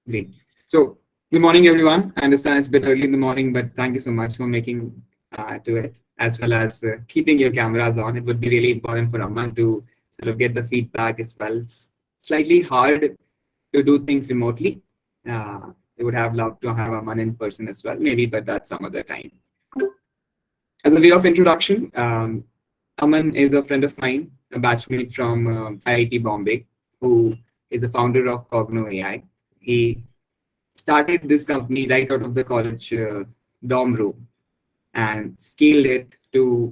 Great. So, good morning, everyone. I understand it's a bit early in the morning, but thank you so much for making to it, as well as keeping your cameras on. It would be really important for Aman to sort of get the feedback as well. It's slightly hard to do things remotely. I would have loved to have Aman in person as well, maybe, but that's some other time. As a way of introduction, Aman is a friend of mine, a batchmate from IIT Bombay, who is the founder of Cogno AI. He started this company right out of the college dorm room and scaled it to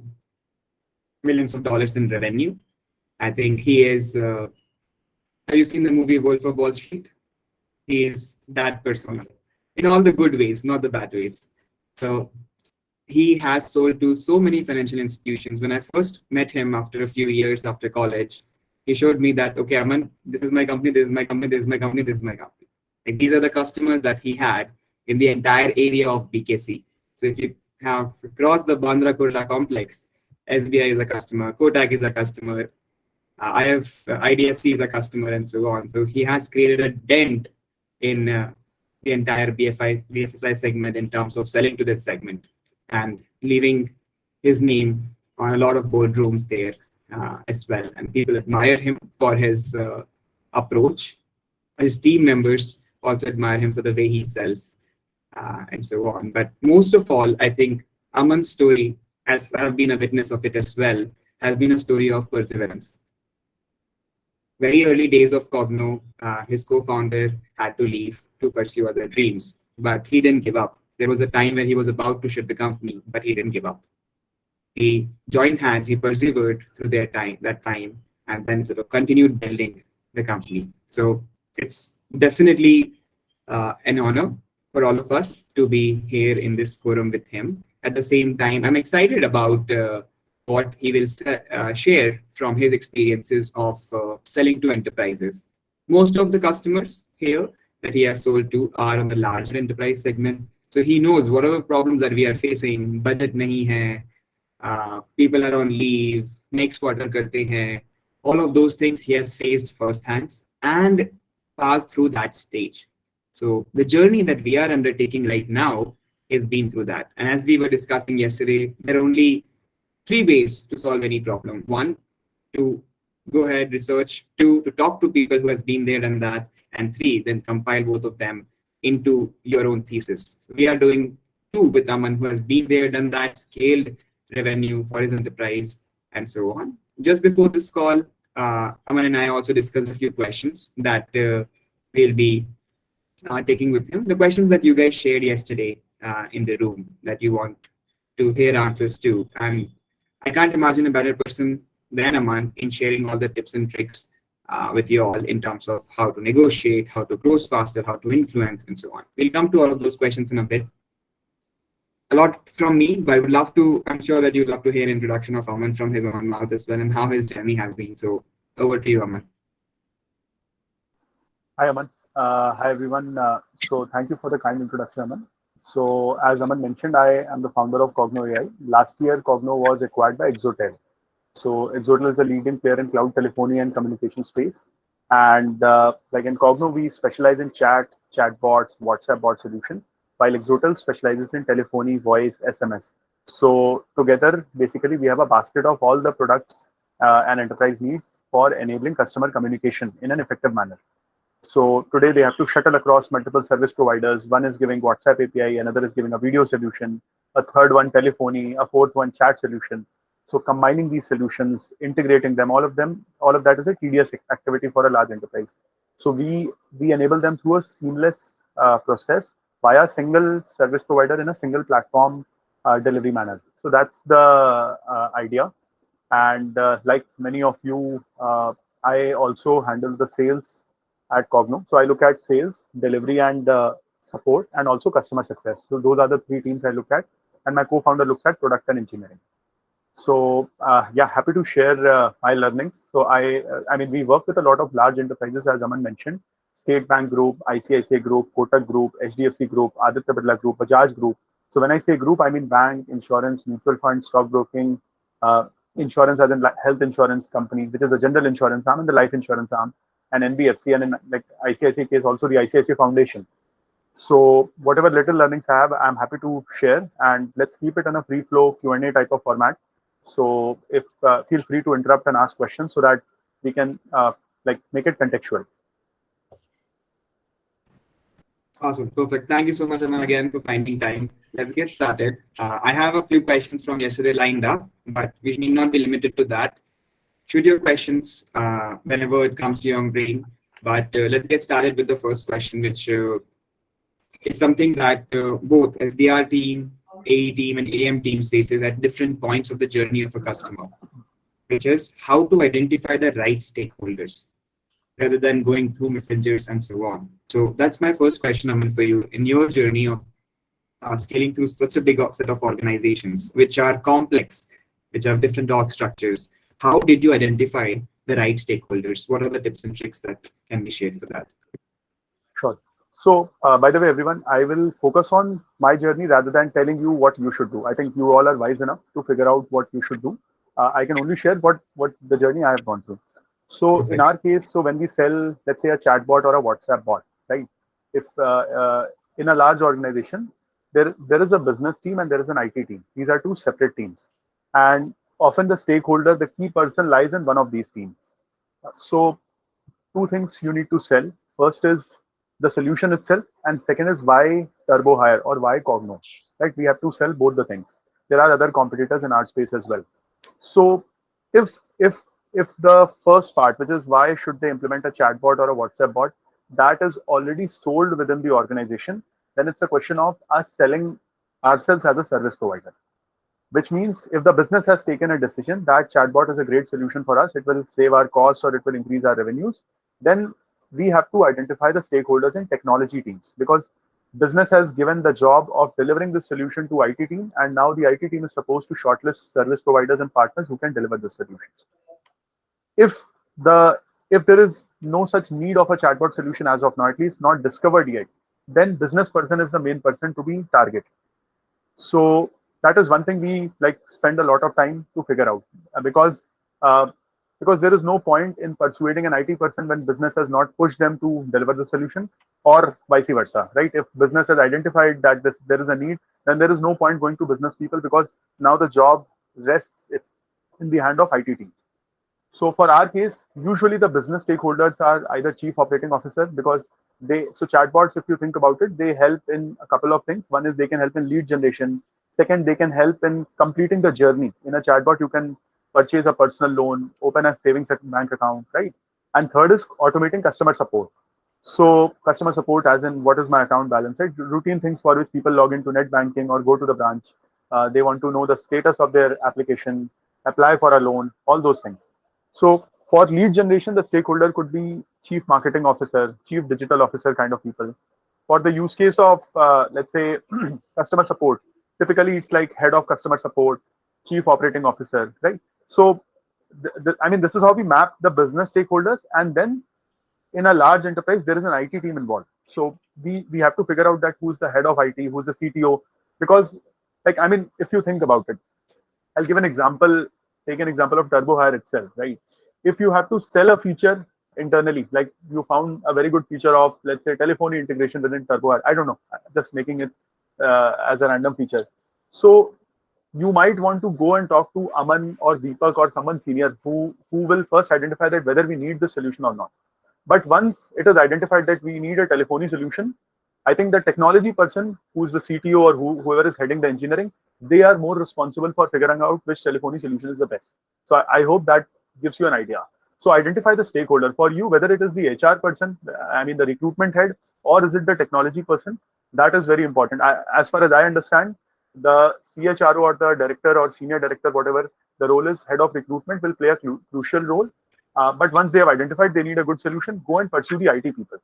millions of dollars in revenue. I think he is. Have you seen the movie Wolf of Wall Street? He is that persona in all the good ways, not the bad ways. So he has sold to so many financial institutions. When I first met him after a few years after college, he showed me that, okay, Aman, this is my company, this is my company, this is my company, this is my company. Like these are the customers that he had in the entire area of BKC. So if you have crossed the Bandra Kurla complex, SBI is a customer, Kotak is a customer, I have IDFC is a customer, and so on. So he has created a dent in the entire BFSI segment in terms of selling to this segment and leaving his name on a lot of boardrooms there as well. And people admire him for his approach. His team members also admire him for the way he sells and so on. But most of all, I think Aman's story, as I've been a witness of it as well, has been a story of perseverance. Very early days of Cogno, his co-founder had to leave to pursue other dreams, but he didn't give up. There was a time when he was about to shut the company, but he didn't give up. He joined hands, he persevered through that time, and then sort of continued building the company. So it's definitely an honor for all of us to be here in this forum with him. At the same time, I'm excited about what he will share from his experiences of selling to enterprises. Most of the customers here that he has sold to are on the larger enterprise segment. So he knows whatever problems that we are facing, budget nahi hai, people are on leave, next quarter karte hain, all of those things he has faced firsthand and passed through that stage. So the journey that we are undertaking right now is been through that. And as we were discussing yesterday, there are only three ways to solve any problem. One, to go ahead, research. Two, to talk to people who has been there and that. And three, then compile both of them into your own thesis. So we are doing two with Aman, who has been there, done that, scaled revenue for his enterprise, and so on. Just before this call, Aman and I also discussed a few questions that we'll be taking with him. The questions that you guys shared yesterday in the room that you want to hear answers to. And I can't imagine a better person than Aman in sharing all the tips and tricks with you all in terms of how to negotiate, how to close faster, how to influence, and so on. We'll come to all of those questions in a bit. A lot from me, but I would love to, I'm sure that you'd love to hear an introduction of Aman from his own mouth as well and how his journey has been. So over to you, Aman. Hi, Aman. Hi, everyone. So thank you for the kind introduction, Aman. So as Aman mentioned, I am the founder of Cogno AI. Last year, Cogno was acquired by Exotel. So Exotel is a leading player in cloud telephony and communication space. And like in Cogno, we specialize in chatbots, WhatsApp bot solution, while Exotel specializes in telephony, voice, SMS. So together, basically, we have a basket of all the products and enterprise needs for enabling customer communication in an effective manner. So today they have to shuttle across multiple service providers. One is giving WhatsApp API, another is giving a video solution, a third one telephony, a fourth one chat solution. So combining these solutions, integrating them, all of that is a tedious activity for a large enterprise. So we enable them through a seamless process via a single service provider in a single platform delivery manner. So that's the idea. And like many of you, I also handle the sales at Cogno. So I look at sales, delivery, and support, and also customer success. So those are the three teams I look at. And my co-founder looks at product and engineering. So yeah, happy to share my learnings. So I mean, we work with a lot of large enterprises, as Aman mentioned, State Bank Group, ICICI Group, Kotak Group, HDFC Group, Aditya Birla Group, Bajaj Group. So when I say group, I mean bank, insurance, mutual fund, stockbroking, insurance as in health insurance company, which is the general insurance arm and the life insurance arm, an NBFC, and in like ICICI case also the ICICI Foundation. So whatever little learnings I have, I'm happy to share, and let's keep it in a free flow Q&A type of format. So if feel free to interrupt and ask questions so that we can like make it contextual. Awesome. Perfect. Thank you so much, Aman, again for finding time. Let's get started. I have a few questions from yesterday lined up, but we need not be limited to that. Shoot your questions whenever it comes to your brain. But let's get started with the first question, which is something that both SDR team, AE team, and AM teams faces at different points of the journey of a customer, which is how to identify the right stakeholders rather than going through messengers and so on. So that's my first question, Aman, for you. In your journey of scaling through such a big set of organizations, which are complex, which have different org structures, how did you identify the right stakeholders? What are the tips and tricks that can be shared for that? Sure. So, by the way, everyone, I will focus on my journey rather than telling you what you should do. I think you all are wise enough to figure out what you should do. I can only share what the journey I have gone through. So, in Perfect. our case, so when we sell, let's say a chatbot or a WhatsApp bot, right? If in a large organization, there is a business team and there is an IT team. These are two separate teams, and often the stakeholder, the key person, lies in one of these teams. So, two things you need to sell. First is the solution itself, and second is why TurboHire or why Cogno. Right? We have to sell both the things. There are other competitors in our space as well. So if if if the first part, which is why should they implement a chatbot or a WhatsApp bot, that is already sold within the organization, then it's a question of us selling ourselves as a service provider, which means if the business has taken a decision that chatbot is a great solution for us, it will save our costs or it will increase our revenues, then we have to identify the stakeholders in technology teams, because business has given the job of delivering the solution to IT team, and now the IT team is supposed to shortlist service providers and partners who can deliver the solutions. If the if there is no such need of a chatbot solution as of now, at least not discovered yet, then business person is the main person to be targeted. So that is one thing we like spend a lot of time to figure out, uh, because there is no point in persuading an IT person when business has not pushed them to deliver the solution, or vice versa, right? If business has identified that there is a need, then there is no point going to business people, because now the job rests in the hand of IT team. So for our case, usually the business stakeholders are either chief operating officer, because so chatbots, if you think about it, they help in a couple of things. One is they can help in lead generation. Second, they can help in completing the journey. In a chatbot, you can purchase a personal loan, open a savings bank account, right? And third is automating customer support. So customer support, as in what is my account balance, right? Routine things for which people log into net banking or go to the branch. They want to know the status of their application, apply for a loan, all those things. So for lead generation, the stakeholder could be chief marketing officer, chief digital officer kind of people. For the use case of, let's say, customer support, typically it's like head of customer support, chief operating officer, right? So, I mean, this is how we map the business stakeholders. And then in a large enterprise, there is an IT team involved. So we have to figure out that who's the head of IT, who's the CTO, because, like, I mean, if you think about it, I'll give an example, take an example of TurboHire itself, right? If you have to sell a feature internally, like you found a very good feature of, let's say, telephony integration within TurboHire, I don't know, just making it as a random feature. So you might want to go and talk to Aman or Deepak or someone senior who will first identify that whether we need the solution or not. But once it is identified that we need a telephony solution, I think the technology person, who's the CTO or whoever is heading the engineering, they are more responsible for figuring out which telephony solution is the best. So I hope that gives you an idea. So identify the stakeholder for you, whether it is the HR person, I mean the recruitment head, or is it the technology person. That is very important. As far as I understand, the CHRO or the director or senior director, whatever the role is, head of recruitment will play a crucial role. But once they have identified they need a good solution, go and pursue the IT people.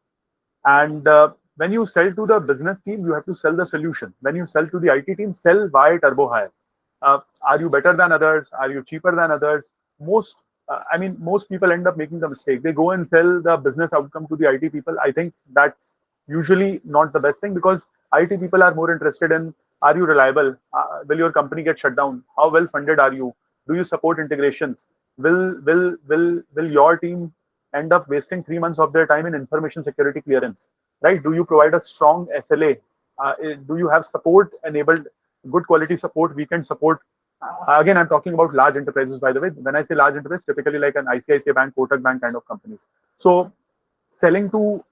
And when you sell to the business team, you have to sell the solution. When you sell to the IT team, sell why TurboHire. Are you better than others? Are you cheaper than others? Most people end up making the mistake. They go and sell the business outcome to the IT people. I think that's usually not the best thing, because IT people are more interested in, are you reliable? Will your company get shut down? How well funded are you? Do you support integrations? Will your team end up wasting 3 months of their time in information security clearance, right? Do you provide a strong SLA? Do you have support enabled, good quality support, weekend support? Again, I'm talking about large enterprises, by the way. When I say large enterprise, typically like an ICICI Bank, Kotak Bank kind of companies. So selling to,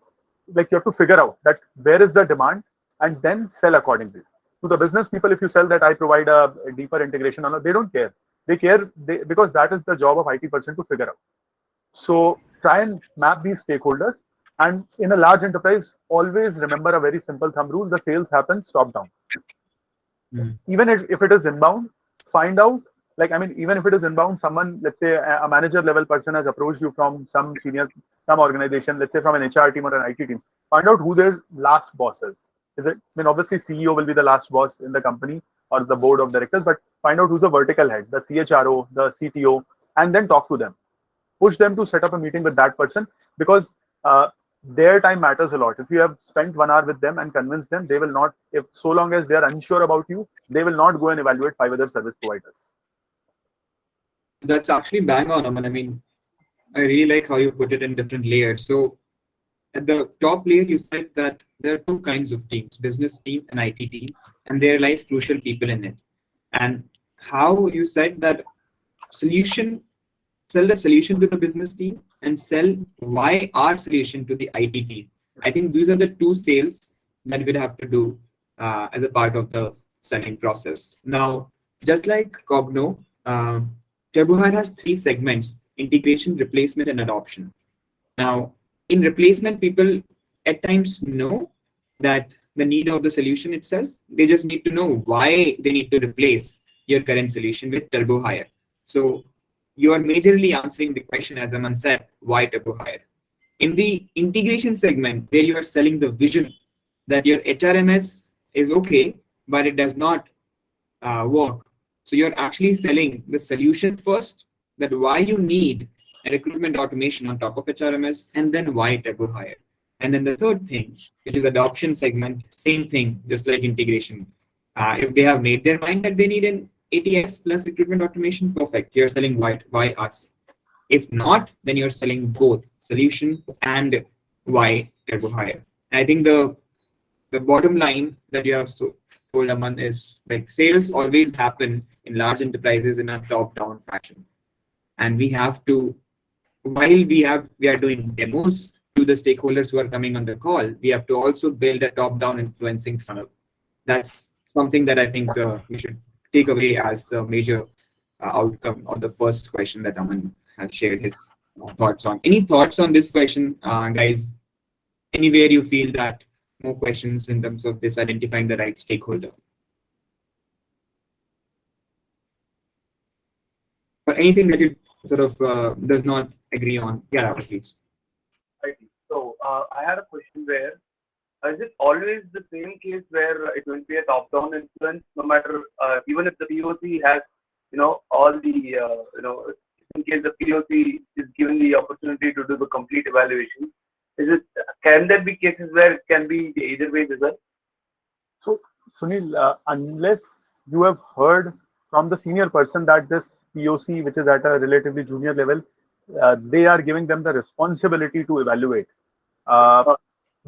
like, you have to figure out that where is the demand and then sell accordingly. To the business people, if you sell that I provide a deeper integration, they don't care. They care because that is the job of IT person to figure out. So try and map these stakeholders. And in a large enterprise, always remember a very simple thumb rule: the sales happens top down. Even if it is inbound, find out, like, I mean, even if it is inbound, someone, let's say a manager level person has approached you from some organization, let's say from an HR team or an IT team. Find out who their last boss is. Is it, I mean, obviously CEO will be the last boss in the company or the board of directors, but find out who's the vertical head, the CHRO, the CTO, and then talk to them. Push them to set up a meeting with that person, because their time matters a lot. If you have spent 1 hour with them and convinced them, they will not, if so long as they are unsure about you, they will not go and evaluate 5 other service providers. That's actually bang on, Aman. I mean, I really like how you put it in different layers. So at the top layer, you said that there are two kinds of teams, business team and IT team, and there lies crucial people in it. And how you said that sell the solution to the business team and sell why our solution to the IT team. I think these are the two sales that we'd have to do as a part of the selling process. Now, just like Cogno, TurboHire has 3 segments: integration, replacement, and adoption. Now, in replacement, people at times know that the need of the solution itself. They just need to know why they need to replace your current solution with TurboHire. So you are majorly answering the question, as Aman said, why TurboHire? In the integration segment, where you are selling the vision that your HRMS is okay, but it does not work. So you're actually selling the solution first, that why you need a recruitment automation on top of HRMS, and then why TurboHire. And then the third thing, which is adoption segment, same thing, just like integration. If they have made their mind that they need an ATS plus recruitment automation, perfect. You're selling why us. If not, then you're selling both solution and why TurboHire. I think the bottom line that you have told, Aman, is like sales always happen in large enterprises in a top-down fashion. And we have to, while we are doing demos to the stakeholders who are coming on the call, we have to also build a top-down influencing funnel. That's something that I think we should take away as the major outcome of the first question that Aman has shared his thoughts on. Any thoughts on this question, guys? Anywhere you feel that more questions in terms of this identifying the right stakeholder? Or anything that you sort of does not agree on? Yeah, please. Right. So I had a question where, is it always the same case where it will be a top-down influence, no matter, even if the POC has, all the, in case the POC is given the opportunity to do the complete evaluation, can there be cases where it can be either way as well? So, Sunil, unless you have heard from the senior person that this POC, which is at a relatively junior level, they are giving them the responsibility to evaluate.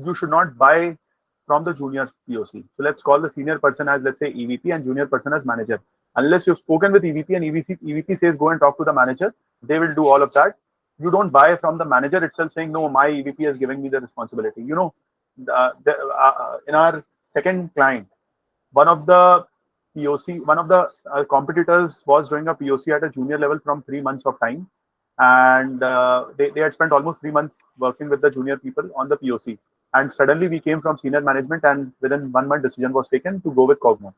You should not buy from the junior POC. So let's call the senior person as, let's say, EVP and junior person as manager. Unless you've spoken with EVP and EVP says go and talk to the manager, they will do all of that. You don't buy from the manager itself saying, no, my EVP is giving me the responsibility. In our second client, one of the competitors was doing a POC at a junior level from 3 months of time. And they had spent almost 3 months working with the junior people on the POC. And suddenly we came from senior management, and within 1 month decision was taken to go with Cogno.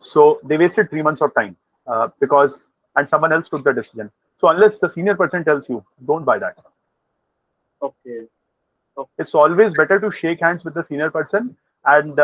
So they wasted 3 months of time and someone else took the decision. So unless the senior person tells you, don't buy that. Okay. It's always better to shake hands with the senior person and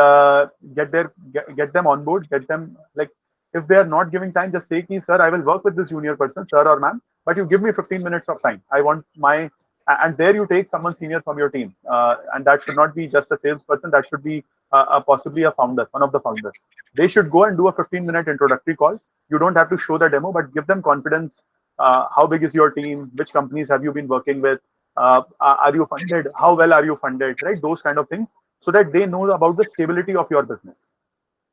get them on board, get them, like, if they are not giving time, just say, sir, I will work with this junior person, sir or ma'am, but you give me 15 minutes of time. I want my, and there you take someone senior from your team. And that should not be just a salesperson. That should be possibly a founder, one of the founders. They should go and do a 15-minute introductory call. You don't have to show the demo, but give them confidence. How big is your team? Which companies have you been working with? Are you funded? How well are you funded? Right? Those kind of things, so that they know about the stability of your business.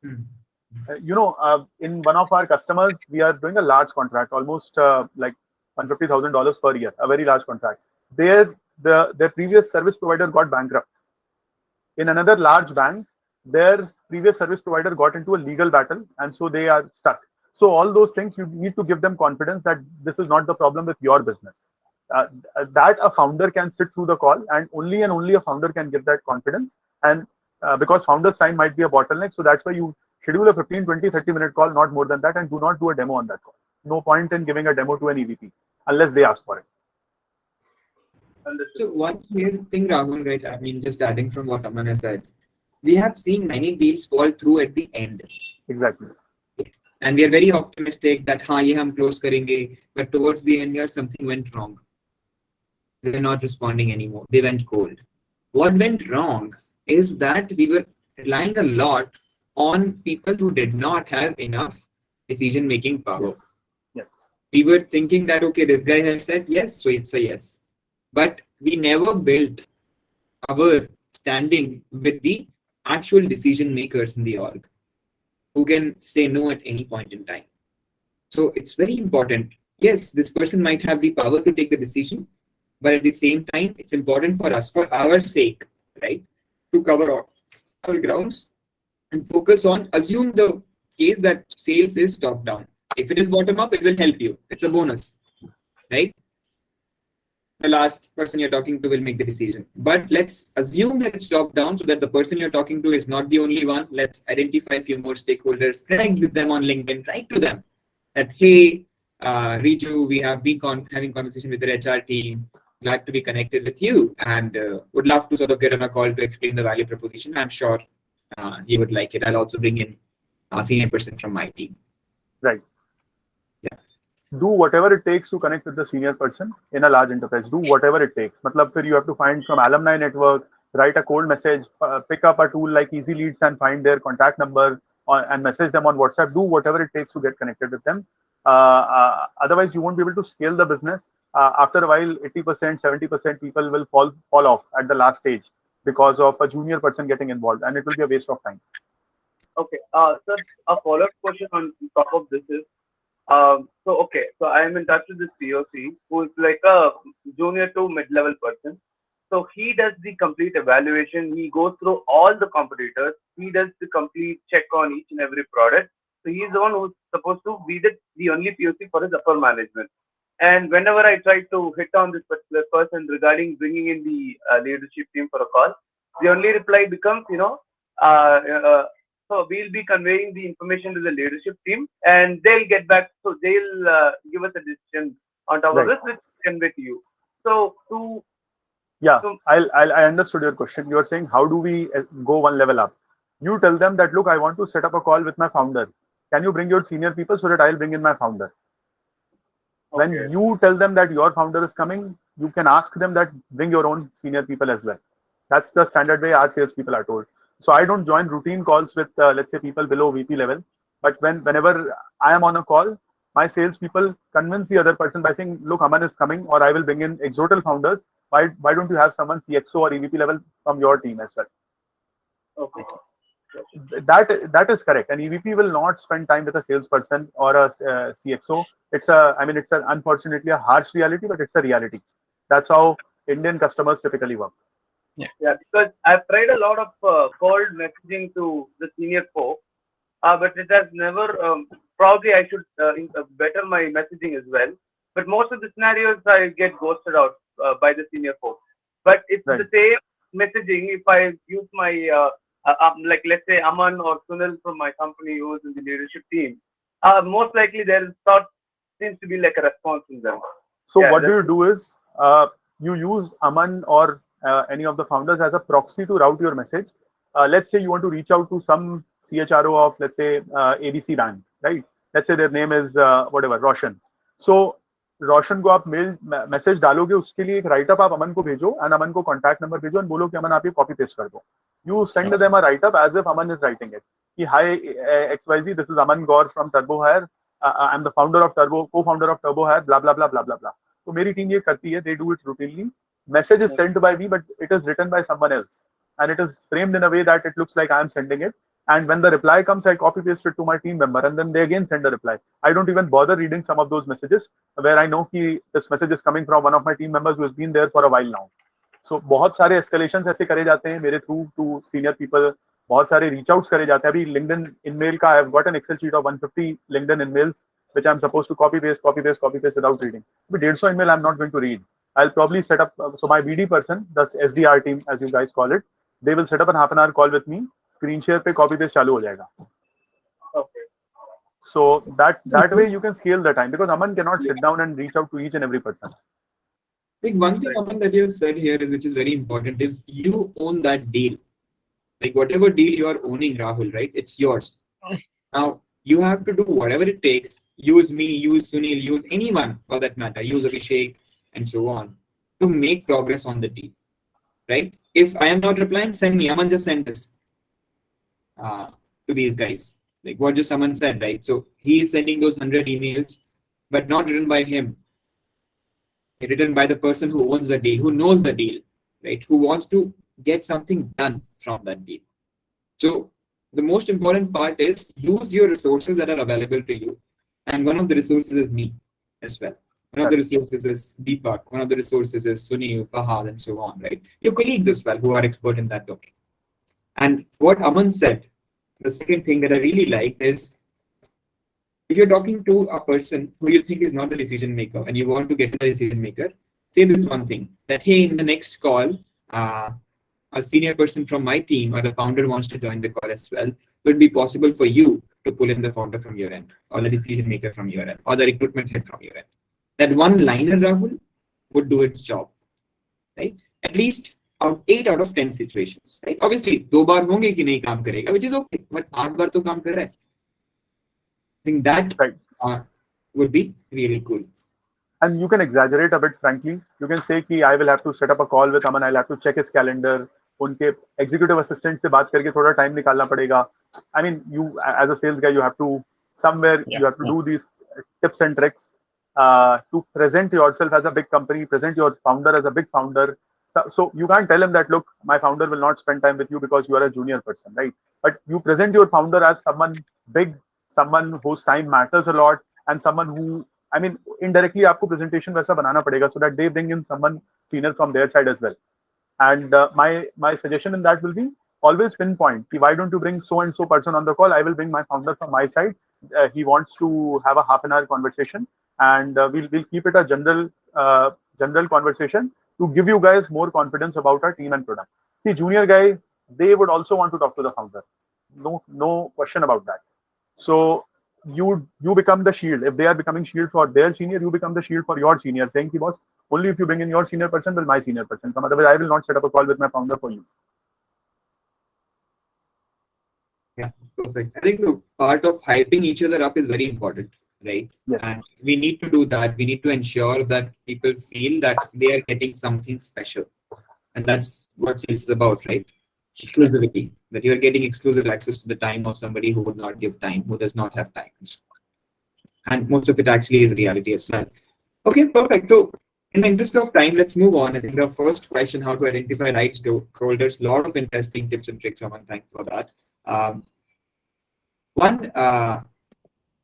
In one of our customers, we are doing a large contract, almost like $150,000 per year, a very large contract. Their previous service provider got bankrupt. In another large bank, their previous service provider got into a legal battle, and so they are stuck. So all those things, you need to give them confidence that this is not the problem with your business. That a founder can sit through the call, and only a founder can give that confidence. And because founder's time might be a bottleneck, so that's why you schedule a 15, 20, 30-minute call, not more than that, and do not do a demo on that call. No point in giving a demo to an EVP unless they ask for it. So one clear thing, Rahul, right? I mean, just adding from what Aman has said, we have seen many deals fall through at the end. Exactly. And we are very optimistic that हाँ ये हम close करेंगे, but towards the end here something went wrong. They're not responding anymore. They went cold. What went wrong is that we were relying a lot on people who did not have enough decision-making power. Yes. We were thinking that, okay, this guy has said yes, so it's a yes. But we never built our standing with the actual decision makers in the org who can say no at any point in time. So it's very important. Yes, this person might have the power to take the decision, but at the same time, it's important for us, for our sake, right, to cover all grounds and focus on, assume the case that sales is top down. If it is bottom up, it will help you. It's a bonus, right? The last person you're talking to will make the decision. But let's assume that it's top down so that the person you're talking to is not the only one. Let's identify a few more stakeholders, connect with them on LinkedIn, write to them that, hey, Riju, we have been having conversation with the HR team. Glad to be connected with you, and would love to sort of get on a call to explain the value proposition. I'm sure you would like it. I'll also bring in a senior person from my team. Right. Yeah. Do whatever it takes to connect with the senior person in a large enterprise. Do whatever it takes. Matlab, you have to find from alumni network, write a cold message, pick up a tool like Easy Leads and find their contact number and message them on WhatsApp. Do whatever it takes to get connected with them. Otherwise, you won't be able to scale the business. After a while, 80%, 70% people will fall off at the last stage because of a junior person getting involved, and it will be a waste of time. Okay. So a follow-up question on top of this is, so I am in touch with this POC who is like a junior to mid-level person. So he does the complete evaluation. He goes through all the competitors. He does the complete check on each and every product. So he's the one who's supposed to be the only POC for his upper management. And whenever I try to hit on this particular person regarding bringing in the leadership team for a call, the only reply becomes, so we'll be conveying the information to the leadership team, and they'll get back. So they'll give us a decision on top of this, which convey to you. So I understood your question. You are saying, how do we go one level up? You tell them that, look, I want to set up a call with my founder. Can you bring your senior people so that I'll bring in my founder? When you tell them that your founder is coming, you can ask them that bring your own senior people as well. That's the standard way our salespeople are told. So I don't join routine calls with, let's say, people below VP level. But whenever I am on a call, my salespeople convince the other person by saying, look, Aman is coming, or I will bring in Exotel founders. Why don't you have someone CXO or EVP level from your team as well? Okay. That is correct. An EVP will not spend time with a salesperson or a CXO. It's unfortunately a harsh reality, but it's a reality. That's how Indian customers typically work. Yeah, because I've tried a lot of cold messaging to the senior folk, but it has never. Probably I should better my messaging as well. But most of the scenarios I get ghosted out by the senior folk. But it's the same messaging. If I use my like let's say Aman or Sunil from my company who is in the leadership team, most likely there seems to be like a response from them. So what do you do is you use Aman or any of the founders as a proxy to route your message. Let's say you want to reach out to some CHRO of, let's say, ABC Bank, right? Let's say their name is Roshan. So Roshan को आप message डालोगे, उसके लिए एक write up आप अमन को भेजो and अमन को कॉन्टैक्ट नंबर भेजो and बोलो कि अमन आप ये कॉपी पेस्ट कर दो. You send them a write-up as if Aman is writing it. Hi XYZ, this is Aman Gour from TurboHire. I'm the co-founder of TurboHire, blah blah blah blah blah blah. तो मेरी team ये करती है, they do it routinely. message is sent by me, but it is written by someone else. And it is framed in a way that it looks like I am sending it. And when the reply comes, I copy paste it to my team member and then they again send a reply. I don't even bother reading some of those messages where I know कि this message is coming from one of my team members who has been there for a while now. So बहुत सारे escalations ऐसे करे जाते हैं मेरे through to senior people. बहुत सारे reach outs करे जाते हैं. अभी LinkedIn email का I have got an Excel sheet of 150 LinkedIn emails which I'm supposed to copy paste without reading. But 150 email I'm not going to read. I'll probably set up, so my BD person, the SDR team, as you guys call it, they will set up a half an hour call with me. Screen share पे copy paste चालू हो जाएगा. Okay. So that way you can scale the time because Aman cannot sit down and reach out to each and every person. Like one thing, Aman, that you have said here is, which is very important, is you own that deal. Like whatever deal you are owning, Rahul, right? It's yours. Now you have to do whatever it takes. Use me, use Sunil, use anyone for that matter. Use Abhishek and so on to make progress on the deal, right? If I am not replying, send me. Aman just sent this to these guys. Like what just Aman said, right? So he is sending those 100 emails, but not written by him. Written by the person who owns the deal, who knows the deal, right? Who wants to get something done from that deal. So the most important part is use your resources that are available to you. And one of the resources is me as well. One of the resources is Deepak. One of the resources is Sunil, Fahad, and so on, right? Your colleagues as well who are expert in that domain. And what Aman said, the second thing that I really like is, if you're talking to a person who you think is not the decision maker and you want to get to the decision maker, say this one thing, that hey, in the next call, a senior person from my team or the founder wants to join the call as well. Would it be possible for you to pull in the founder from your end, or the decision maker from your end, or the recruitment head from your end? That one liner, Rahul, would do its job, right? At least 8 out of 10 situations, right? Obviously, 2 बार होंगे कि नहीं काम करेगा, which is okay, but 8 बार तो काम कर रहा है. I think that would be really cool. And you can exaggerate a bit, frankly. You can say कि I will have to set up a call with Aman. I'll have to check his calendar. उनके executive assistant से बात करके थोड़ा time निकालना पड़ेगा. I mean, you as a sales guy, you have to somewhere you have to do these tips and tricks to present yourself as a big company, present your founder as a big founder. So you can't tell him that, look, my founder will not spend time with you because you are a junior person, right? But you present your founder as someone big, someone whose time matters a lot, and someone who, I mean, indirectly आपको presentation वैसा बनाना पड़ेगा so that they bring in someone senior from their side as well. And my suggestion in that will be always pinpoint. Why don't you bring so and so person on the call? I will bring my founder from my side. He wants to have a half an hour conversation, and we'll keep it a general conversation to give you guys more confidence about our team and product. See, junior guy, they would also want to talk to the founder. No question about that. So you become the shield. If they are becoming shield for their senior, you become the shield for your senior, saying, boss, only if you bring in your senior person will my senior person come. Otherwise, I will not set up a call with my founder for you. Yeah, perfect. I think the part of hyping each other up is very important, right? Yes. And we need to do that. We need to ensure that people feel that they are getting something special. And that's what sales is about, right? Exclusivity, that you're getting exclusive access to the time of somebody who would not give time, who does not have time. And most of it actually is reality as well. Okay, perfect. So in the interest of time, let's move on. I think the first question, how to identify right stakeholders, a lot of interesting tips and tricks, Aman. Thanks for that. One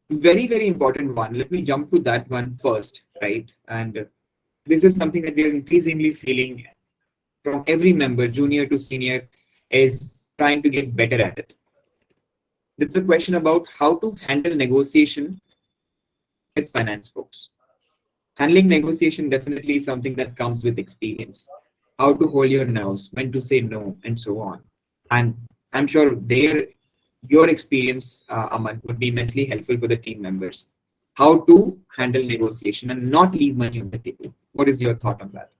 very, very important one. Let me jump to that one first, right? And this is something that we are increasingly feeling from every member, junior to senior, is trying to get better at it. It's a question about how to handle negotiation with finance folks. Handling negotiation definitely is something that comes with experience. How to hold your nerves, when to say no, and so on. And I'm sure your experience, Aman, would be immensely helpful for the team members. How to handle negotiation and not leave money on the table. What is your thought on that?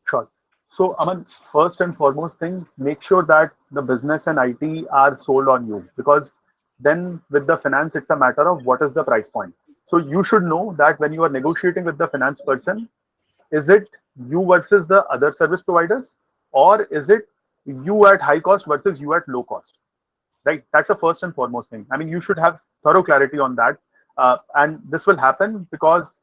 Sure. So, Aman, first and foremost thing, make sure that the business and IT are sold on you, because then with the finance, it's a matter of what is the price point. So you should know that when you are negotiating with the finance person, is it you versus the other service providers, or is it you at high cost versus you at low cost? Right? That's the first and foremost thing. I mean, you should have thorough clarity on that. And this will happen because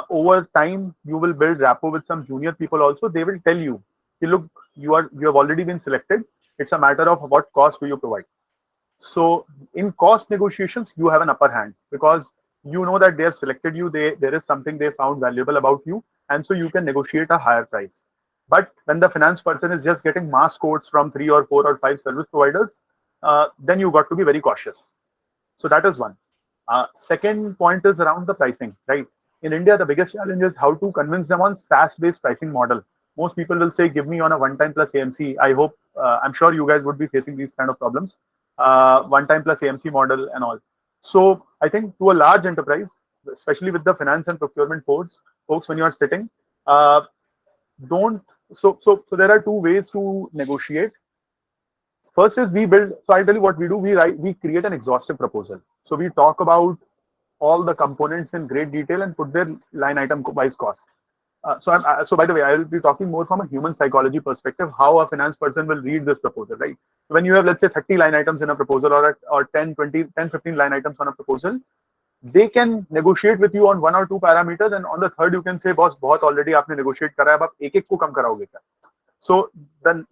over time you will build rapport with some junior people also. They will tell you, look, you have already been selected. It's a matter of what cost do you provide. So in cost negotiations, you have an upper hand because you know that they have selected you. There is something they found valuable about you, and so you can negotiate a higher price. But when the finance person is just getting mass quotes from 3 or 4 or 5 service providers, then you got to be very cautious. So that is one. Second point is around the pricing, right? In India, the biggest challenge is how to convince them on SaaS-based pricing model. Most people will say, give me on a one-time plus AMC. I hope, I'm sure you guys would be facing these kind of problems. One-time plus AMC model and all. So I think to a large enterprise, especially with the finance and procurement folks, when you are sitting, don't. So there are two ways to negotiate. First is we build. So I'll tell you what we do. We create an exhaustive proposal. So we talk about all the components in great detail and put their line item wise cost. So by the way, I will be talking more from a human psychology perspective, how a finance person will read this proposal, right? When you have, let's say, 30 line items in a proposal or 10, 20, 10, 15 line items on a proposal, they can negotiate with you on 1 or 2 parameters, and on the third you can say, boss, बहुत already आपने negotiate करा है, अब आप एक-एक को कम कराओगे क्या? So then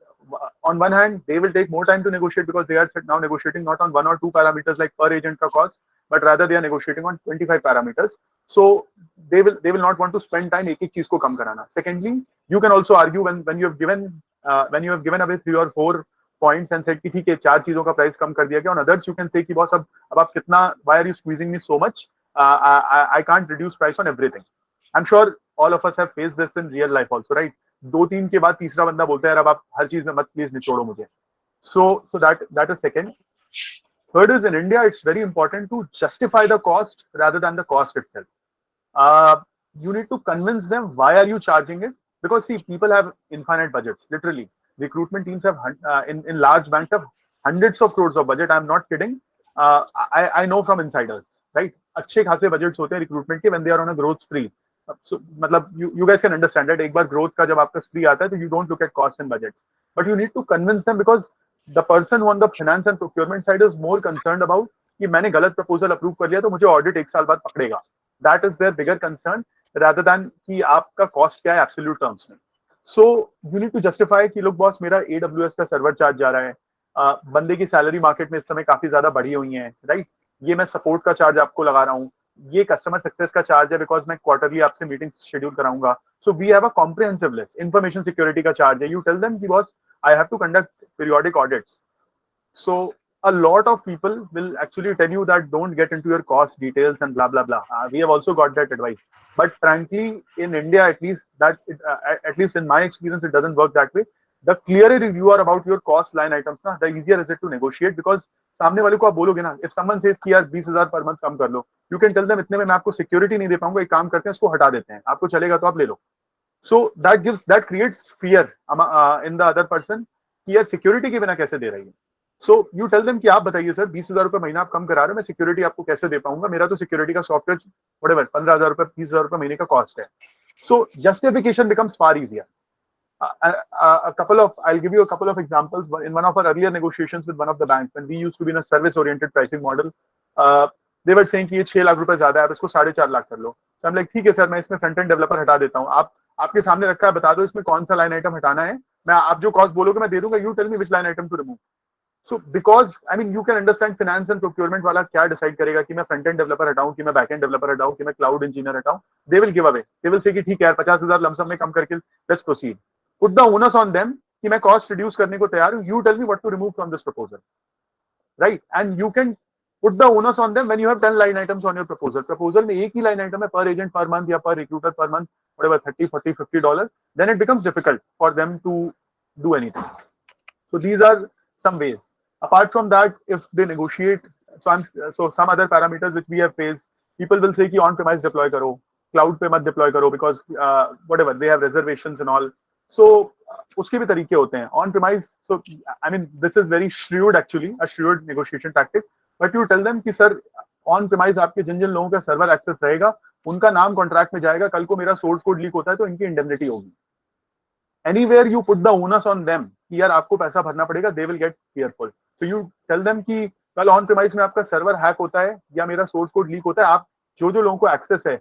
on one hand, they will take more time to negotiate because they are now negotiating not on 1 or 2 parameters like per agent ka cost, but rather they are negotiating on 25 parameters. So they will not want to spend time एक एक चीज को कम कराना. Secondly, you can also argue when you have given away 3 or 4 points and said कि ठीक है 4 चीजों का प्राइस कम कर दिया गया. On others you can say कि बॉस अब आप कितना, why are you squeezing me so much? I can't reduce price on everything. I'm sure all of us have faced this in real life also, right? 2-3 के बाद तीसरा बंदा बोलता है यार अब आप हर चीज में मत प्लीज निचोड़ो मुझे. So that is second. Third is, in India, it's very important to justify the cost rather than the cost itself. You need to convince them why are you charging it, because see, people have infinite budgets. Literally, recruitment teams have in large banks have hundreds of crores of budget. I'm not kidding. I know from insiders, right? अच्छे खासे budgets होते हैं recruitment के when they are on a growth spree. So मतलब you guys can understand that एक बार growth का जब आपका spree आता है तो you don't look at cost and budgets, but you need to convince them because the person on the finance and procurement side is more concerned about कि मैंने गलत proposal approve कर लिया तो मुझे audit एक साल बाद पकड़ेगा. That is their bigger concern rather than कि आपका cost क्या है absolute terms में. So you need to justify कि look boss मेरा AWS का server charge जा रहा है, बंदे की salary market में इस समय काफी ज्यादा बढ़ी हुई है, right? ये मैं support का charge आपको लगा रहा हूँ, ये customer success का charge है because मैं quarterly आपसे meetings schedule कराऊंगा. So we have a comprehensive list. Information security का charge है. You tell them कि boss I have to conduct periodic audits. So a lot of people will actually tell you that don't get into your cost details and blah blah blah. We have also got that advice, but frankly, in India, at least in my experience, it doesn't work that way. The clearer you are about your cost line items, na, the easier is it to negotiate because सामने वाले को आप बोलोगे ना, if someone says कि यार 20,000 per month कम कर लो, you can tell them इतने में मैं आपको security नहीं दे पाऊंगा, एक काम करते हैं इसको हटा देते हैं, आपको चलेगा तो आप ले लो. So that creates fear in the other person कि यार security के बिना कैसे दे रही है. So you tell them कि आप बताइए सर 20,000 रुपए महीना आप कम करा रहे हो, मैं सिक्योरिटी आपको कैसे दे पाऊंगा, मेरा तो सिक्योरिटी का सॉफ्टवेयर व्हाटएवर 15,000 रुपए 30,000 रुपए महीने का कॉस्ट है. So justification becomes far easier. I'll give you a couple of examples. In one of our earlier negotiations with one of the banks, when we used to be in a service-oriented pricing model, they were saying कि ये 6 लाख रुपए ज्यादा है, आप इसको 4.5 लाख कर लो. So I'm like ठीक है सर, मैं इसमें फ्रंट एंड डेवलपर हटा देता हूँ, आपके सामने रखा है, बता दो इसमें कौन सा लाइन आइटम हटाना है, मैं आप जो कॉस्ट बोलोगे मैं दे दूंगा. You tell me which line item to remove. So because I mean you can understand finance and procurement वाला क्या decide करेगा कि मैं front end developer हटाऊं कि मैं back end developer हटाऊं कि मैं cloud engineer हटाऊं. They will give away. They will say कि ठीक है यार 50,000 लमसम में कम करके let's proceed. Put the onus on them कि मैं cost reduce करने को तैयार हूं. You tell me what to remove from this proposal, right? And you can put the onus on them when you have 10 line items on your proposal. Proposal में एक ही line item है per agent per month या per recruiter per month, whatever $30, $40, $50. Then it becomes difficult for them to do anything. So these are some ways. Apart from that, if they negotiate, so some other parameters which we have faced, people will say कि on-premise deploy करो, cloud पे मत deploy करो because whatever they have reservations and all. So उसके भी तरीके होते हैं. On-premise, so I mean this is very shrewd actually, a shrewd negotiation tactic. But you tell them कि सर on-premise आपके जिन लोगों का server access रहेगा, उनका नाम contract में जाएगा. कल को मेरा source code leak होता है तो इनकी indemnity होगी. Anywhere you put the onus on them कि यार आपको पैसा भरना पड़ेगा, they will get fearful. So you tell them कि कल ऑन प्रीमाइस में आपका सर्वर हैक होता है या मेरा सोर्स कोड लीक होता है, आप जो लोगों को एक्सेस है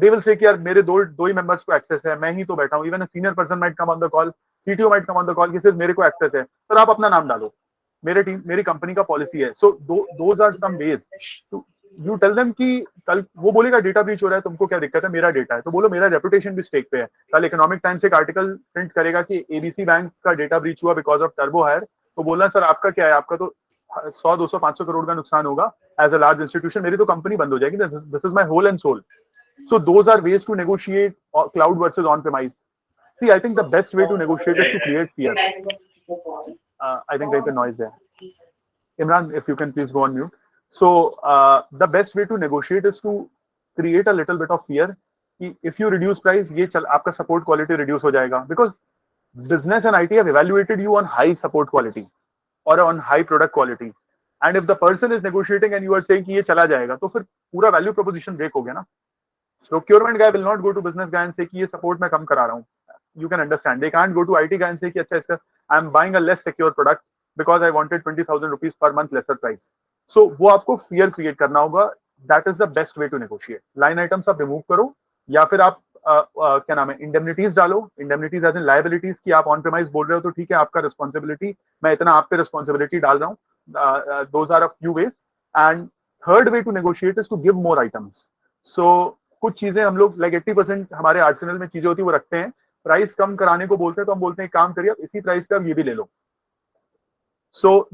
they will say कि यार मेरे दो ही members को access है, मैं ही तो बैठा हूँ. Even a senior person might come on the call, CTO might come on the call कि सिर्फ मेरे को access है. सर आप अपना नाम डालो, मेरी कंपनी का पॉलिसी है. So those are some ways to you tell them कि कल वो बोलेगा डेटा ब्रीच हो रहा है, तुमको क्या दिक्कत है, मेरा डेटा है, तो बोलो मेरा रेपुटेशन भी स्टेक पे है. कल इकोनॉमिक टाइम्स एक आर्टिकल प्रिंट करेगा कि एबीसी बैंक का डेटा ब्रीच हुआ बिकॉज ऑफ टर्बो हायर, तो बोलना सर आपका क्या है, आपका तो 100 200 500 करोड़ का नुकसान होगा एज अ लार्ज इंस्टीट्यूशन, मेरी तो कंपनी बंद हो जाएगी. This is my whole and soul. So those are ways to negotiate cloud versus on-premise. See, I think the best way to negotiate is to create fear. I think there's a noise there. Imran, if you can please go on mute. So the best way to negotiate is to create a little bit of fear. If you reduce price, ये चल आपका support quality reduce हो जाएगा, because business and IT have evaluated you on high support quality or on high product quality. And if the person is negotiating and you are saying कि ये चला जाएगा, तो फिर पूरा value proposition break हो गया ना. Procurement guy will not go to business guy and say कि ये support मैं कम करा रहा हूँ. You can understand. They can't go to IT guy and say कि अच्छा इसका I'm buying a less secure product because I wanted 20,000 rupees per month lesser price. So वो आपको fear create करना होगा. That is the best way to negotiate. Line items आप remove करो, या फिर आप क्या नाम है, indemnities डालो. Indemnities as in liabilities कि आप on premise बोल रहे हो तो ठीक है, आपका responsibility, मैं इतना आप पे responsibility डाल रहा हूँ. Those are a few ways. And third way to negotiate is to give more items. So कुछ चीजें हम लोग like 80% हमारे आर्सेनल में चीजें होती है वो रखते हैं. प्राइस कम कराने को बोलते हैं तो हम बोलते हैं काम करिए, इसी प्राइस पे आप ये भी ले लो. So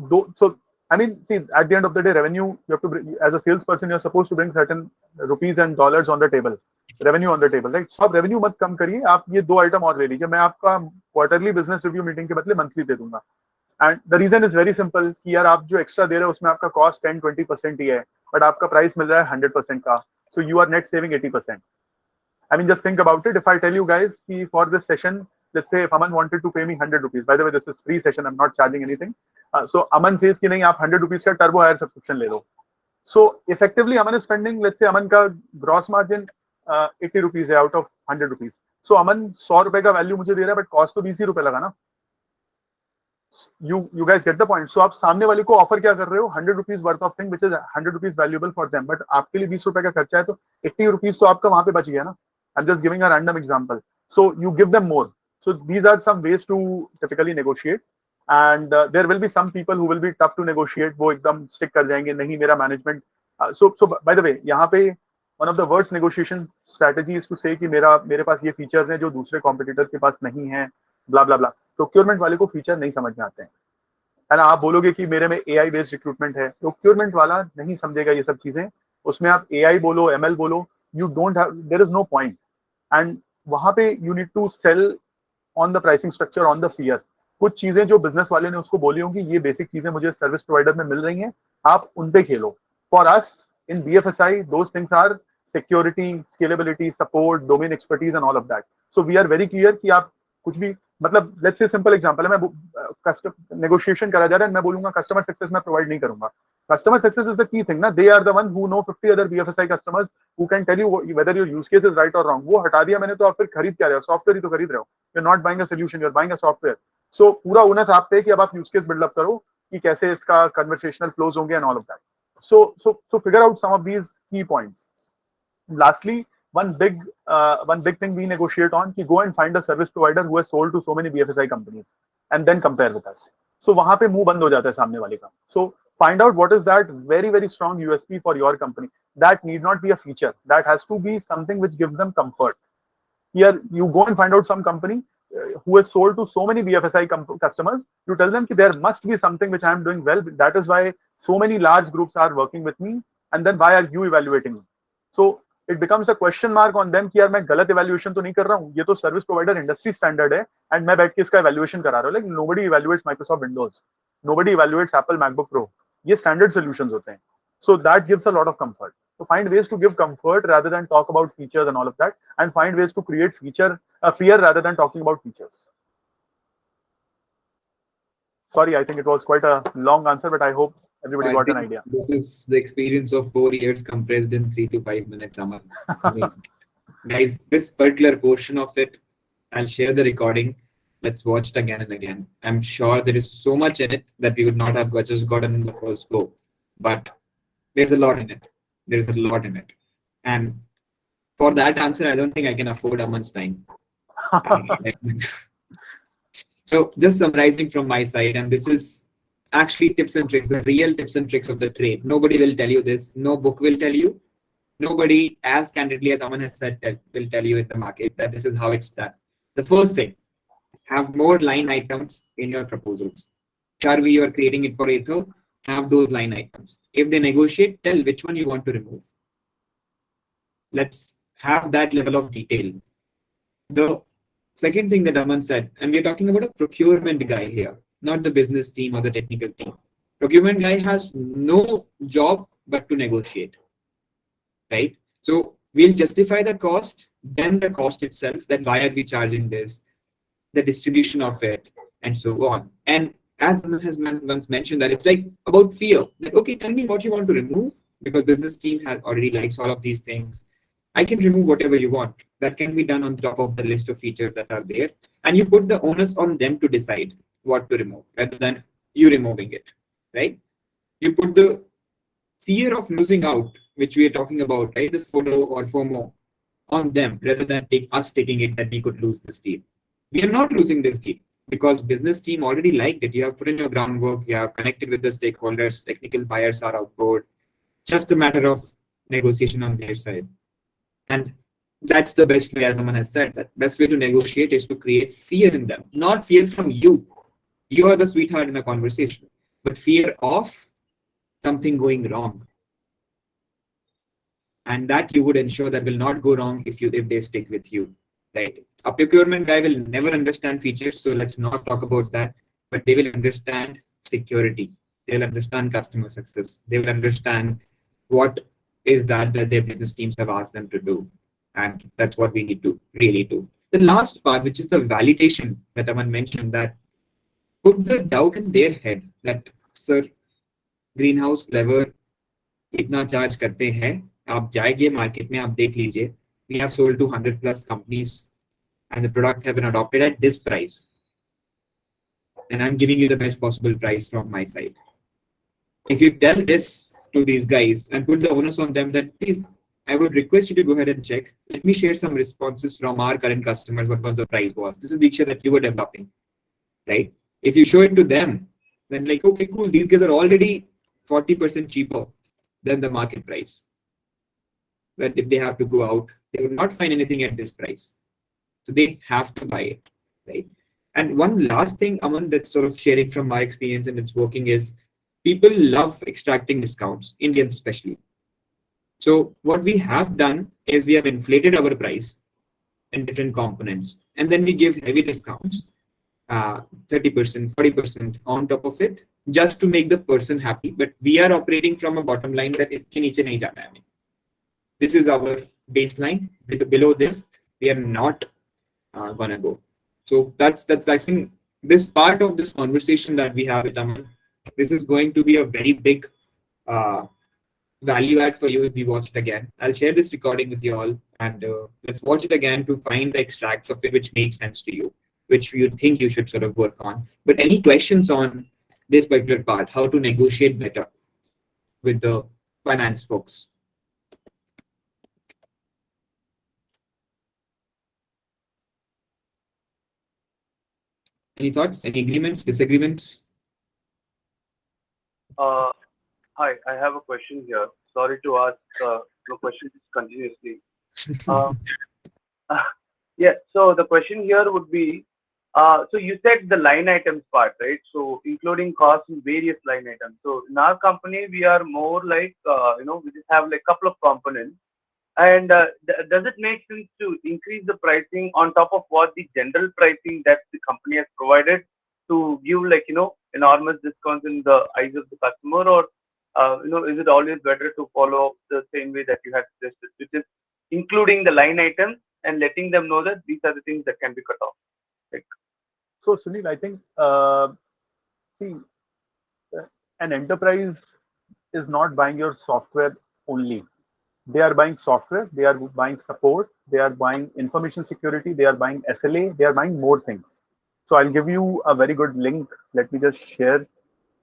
I mean, see, at the end of the day, revenue, you have to bring, as a salesperson, you're supposed to bring certain rupees and dollars on the table, revenue on the table, right? So आप revenue मत कम करिए, आप ये 2 item और ले लीजिए, मैं आपका क्वार्टरली बिजनेस रिव्यू मीटिंग के बदले मंथली दे दूंगा. And the reason is very simple कि यार आप जो एक्स्ट्रा दे रहे हो उसमें आपका कॉस्ट 10-20% ही है, बट आपका प्राइस मिल रहा है 100% का. So you are net saving 80%. I mean, just think about it. If I tell you guys for this session, let's say if Aman wanted to pay me 100 rupees, by the way, this is free session, I'm not charging anything. So Aman says कि नहीं आप 100 rupees का TurboHire subscription ले लो. So effectively Aman is spending, let's say Aman का gross margin 80 rupees है out of 100 rupees. So Aman 100 रुपए का value मुझे दे रहा है, but cost तो 20 रुपए लगा ना. You guys get the point. So आप सामने वाले को ऑफर क्या कर रहे हो, 100 rupees worth of thing which is 100 rupees valuable for them, but आपके लिए 20 रुपए का खर्चा है, तो 80 rupees तो आपका वहां पे बच गया ना. I'm just giving a random example. So you give them more. So these are some ways to typically negotiate. And there will be some people who will be tough to negotiate. वो एकदम stick कर जाएंगे, नहीं मेरा management. So by the way, यहाँ पे one of the worst negotiation strategy is to say कि मेरे पास ये features हैं जो दूसरे competitors के पास नहीं हैं, blah blah blah. Procurement वाले को feature नहीं समझ में आते हैं. है ना, आप बोलोगे कि मेरे में AI based recruitment है, procurement वाला नहीं समझेगा ये सब चीजें. उसमें आप AI बोलो, ML बोलो, you don't have, there is no point. And वहां पे you need to sell on the pricing structure, on the fear. कुछ चीजें जो बिजनेस वाले ने उसको बोली होंगी, ये बेसिक चीजें मुझे सर्विस प्रोवाइडर में मिल रही हैं, आप उन पे खेलो. For us in BFSI, those things are security, scalability, support, domain expertise and all of that. So we are very clear कि आप कुछ भी, मतलब let's say simple example है, मैं negotiation करा जा रहा है, मैं बोलूंगा customer success मैं provide नहीं करूंगा. Customer success is the key thing ना. They are the one who know 50 other BFSI customers who can tell you whether your use case is right or wrong. वो हटा दिया मैंने, तो आप फिर खरीद क्या रहे हो, सॉफ्टवेयर ही तो खरीद रहे हो. You're not buying a solution, you're buying a software. So पूरा onus आप पे कि अब आप use case build up करो कि कैसे इसका conversational flows होंगे and all of that. So figure out some of these key points. Lastly, one big thing we negotiate on कि go and find a service provider who has sold to so many BFSI companies and then compare with us. So वहां पे मुंह बंद हो जाता है सामने वाले का. So find out what is that very very strong USP for your company. That need not be a feature. That has to be something which gives them comfort. Here you go and find out some company who has sold to so many BFSI customers. You tell them that there must be something which I am doing well. That is why so many large groups are working with me. And then why are you evaluating me? So it becomes a question mark on them कि यार मैं गलत evaluation तो नहीं कर रहा हूँ, ये तो service provider industry standard है, and मैं बैठ के इसका evaluation करा रहा हूँ. Like nobody evaluates Microsoft Windows, nobody evaluates Apple MacBook Pro. ये standard solutions होते हैं. So that gives a lot of comfort. So find ways to give comfort rather than talk about features and all of that, and find ways to create fear rather than talking about features. Sorry, I think it was quite a long answer, but I hope everybody got an idea. This is the experience of 4 years compressed in 3 to 5 minutes, Aman. I mean, guys, this particular portion of it, I'll share the recording. Let's watch it again and again. I'm sure there is so much in it that we would not have just gotten in the first go. But there's a lot in it. There's a lot in it. And For that answer, I don't think I can afford Aman's time. So just summarizing from my side, and this is actually tips and tricks, the real tips and tricks of the trade. Nobody will tell you this. No book will tell you. Nobody, as candidly as Aman has said, will tell you in the market that this is how it's done. The first thing, have more line items in your proposals. Charvi, you are creating it for Ether, have those line items. If they negotiate, tell which one you want to remove. Let's have that level of detail. The second thing that Aman said, and we're talking about a procurement guy here, not the business team or the technical team. Procurement guy has no job but to negotiate, right? So we'll justify the cost, then the cost itself, that why are we charging this, the distribution of it, and so on. And as Aman has once mentioned, that it's like about fear. That, okay, tell me what you want to remove, because business team has already likes all of these things. I can remove whatever you want. That can be done on top of the list of features that are there. And you put the onus on them to decide what to remove rather than you removing it, right? You put the fear of losing out, which we are talking about, right? The FOMO or FOMO on them rather than us taking it that we could lose this deal. We are not losing this deal because business team already liked it. You have put in your groundwork, you have connected with the stakeholders, technical buyers are out board. Just a matter of negotiation on their side. And that's the best way, as someone has said, that best way to negotiate is to create fear in them, not fear from you. You are the sweetheart in a conversation, but fear of something going wrong. And that you would ensure that will not go wrong if they stick with you, right? A procurement guy will never understand features, so let's not talk about that, but they will understand security. They'll understand customer success. They will understand what is that their business teams have asked them to do. And that's what we need to really do. The last part, which is the validation that Aman mentioned, that put the doubt in their head that, sir, greenhouse level इतना charge करते हैं, आप जाएंगे market में, आप देख लीजिए, we have sold to 100 plus companies and the product have been adopted at this price. And I'm giving you the best possible price from my side. If you tell this to these guys and put the onus on them that, please, I would request you to go ahead and check. Let me share some responses from our current customers, what was the price was. This is the issue that you were developing, right? If you show it to them, then like, okay, cool, these guys are already 40% cheaper than the market price. But if they have to go out, they will not find anything at this price. So they have to buy it, right? And one last thing, Aman, that's sort of sharing from my experience and it's working is people love extracting discounts, Indians especially. So what we have done is we have inflated our price in different components, and then we give heavy discounts, 30%, 40% on top of it, just to make the person happy. But we are operating from a bottom line that iske niche nahi jana hai. This is our baseline. Below this, we are not gonna go. So that's I think this part of this conversation that we have with Aman, this is going to be a very big value add for you if you watch it again. I'll share this recording with you all, and let's watch it again to find the extracts of it which makes sense to you, which you think you should sort of work on. But any questions on this particular part, how to negotiate better with the finance folks? Any thoughts, any agreements, disagreements? Hi, I have a question here. Sorry to ask the question continuously. Yeah, so the question here would be, so you said the line items part, right? So including costs in various line items. So in our company, we are more like, we just have like a couple of components. And does it make sense to increase the pricing on top of what the general pricing that the company has provided to give like, enormous discounts in the eyes of the customer? Or, is it always better to follow the same way that you had suggested, which is including the line items and letting them know that these are the things that can be cut off? Right? So Sunil, I think, an enterprise is not buying your software only. They are buying software, they are buying support, they are buying information security, they are buying SLA, they are buying more things. So I'll give you a very good link. Let me just share.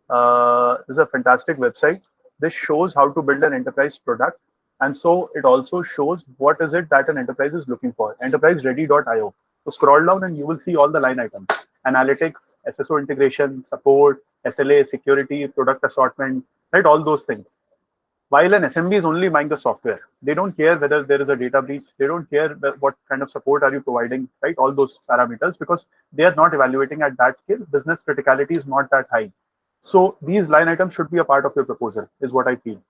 This is a fantastic website. This shows how to build an enterprise product. And so it also shows what is it that an enterprise is looking for. Enterpriseready.io. So scroll down and you will see all the line items: analytics, SSO integration, support, SLA, security, product assortment, right? All those things. While an SMB is only buying the software, they don't care whether there is a data breach. They don't care what kind of support are you providing, right? All those parameters, because they are not evaluating at that scale. Business criticality is not that high. So these line items should be a part of your proposal, is what I feel,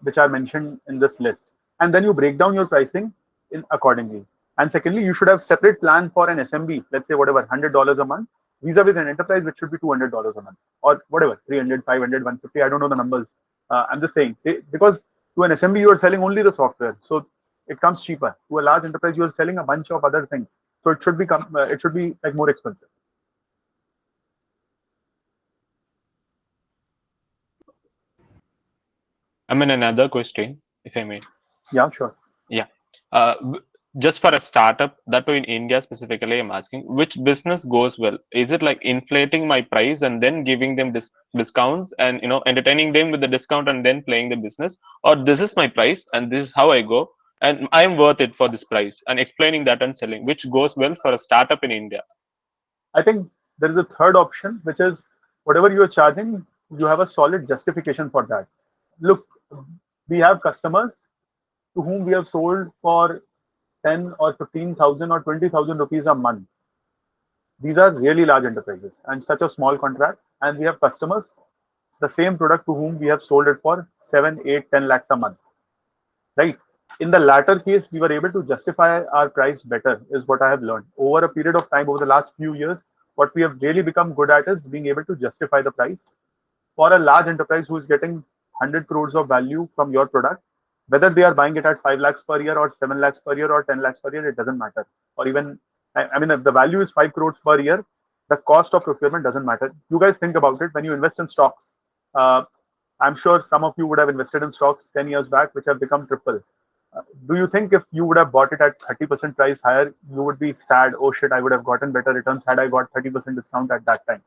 which are mentioned in this list. And then you break down your pricing in accordingly. And secondly, you should have separate plan for an SMB, let's say whatever, $100 a month, vis-a-vis an enterprise, which should be $200 a month, or whatever, 300, 500, 150. I don't know the numbers. I'm just saying, because to an SMB, you are selling only the software. So it comes cheaper. To a large enterprise, you are selling a bunch of other things. So it should be like more expensive. I mean, another question, if I may. Yeah, sure. Yeah. Just for a startup, that too in India specifically, I'm asking which business goes well. Is it like inflating my price and then giving them discounts and entertaining them with the discount and then playing the business, or this is my price and this is how I go and I'm worth it for this price and explaining that and selling, which goes well for a startup in India? I think there is a third option, which is whatever you are charging, you have a solid justification for that. Look, we have customers to whom we have sold for 10 or 15,000 or 20,000 rupees a month. These are really large enterprises and such a small contract. And we have customers, the same product to whom we have sold it for 7, 8, 10 lakhs a month, right? In the latter case, we were able to justify our price better, is what I have learned. Over a period of time, over the last few years, what we have really become good at is being able to justify the price. For a large enterprise who is getting 100 crores of value from your product, whether they are buying it at 5 lakhs per year or 7 lakhs per year or 10 lakhs per year, it doesn't matter. Or even, I mean, if the value is 5 crores per year, the cost of procurement doesn't matter. You guys think about it. When you invest in stocks, I'm sure some of you would have invested in stocks 10 years back, which have become triple. Do you think if you would have bought it at 30% price higher, you would be sad? Oh shit, I would have gotten better returns had I got 30% discount at that time.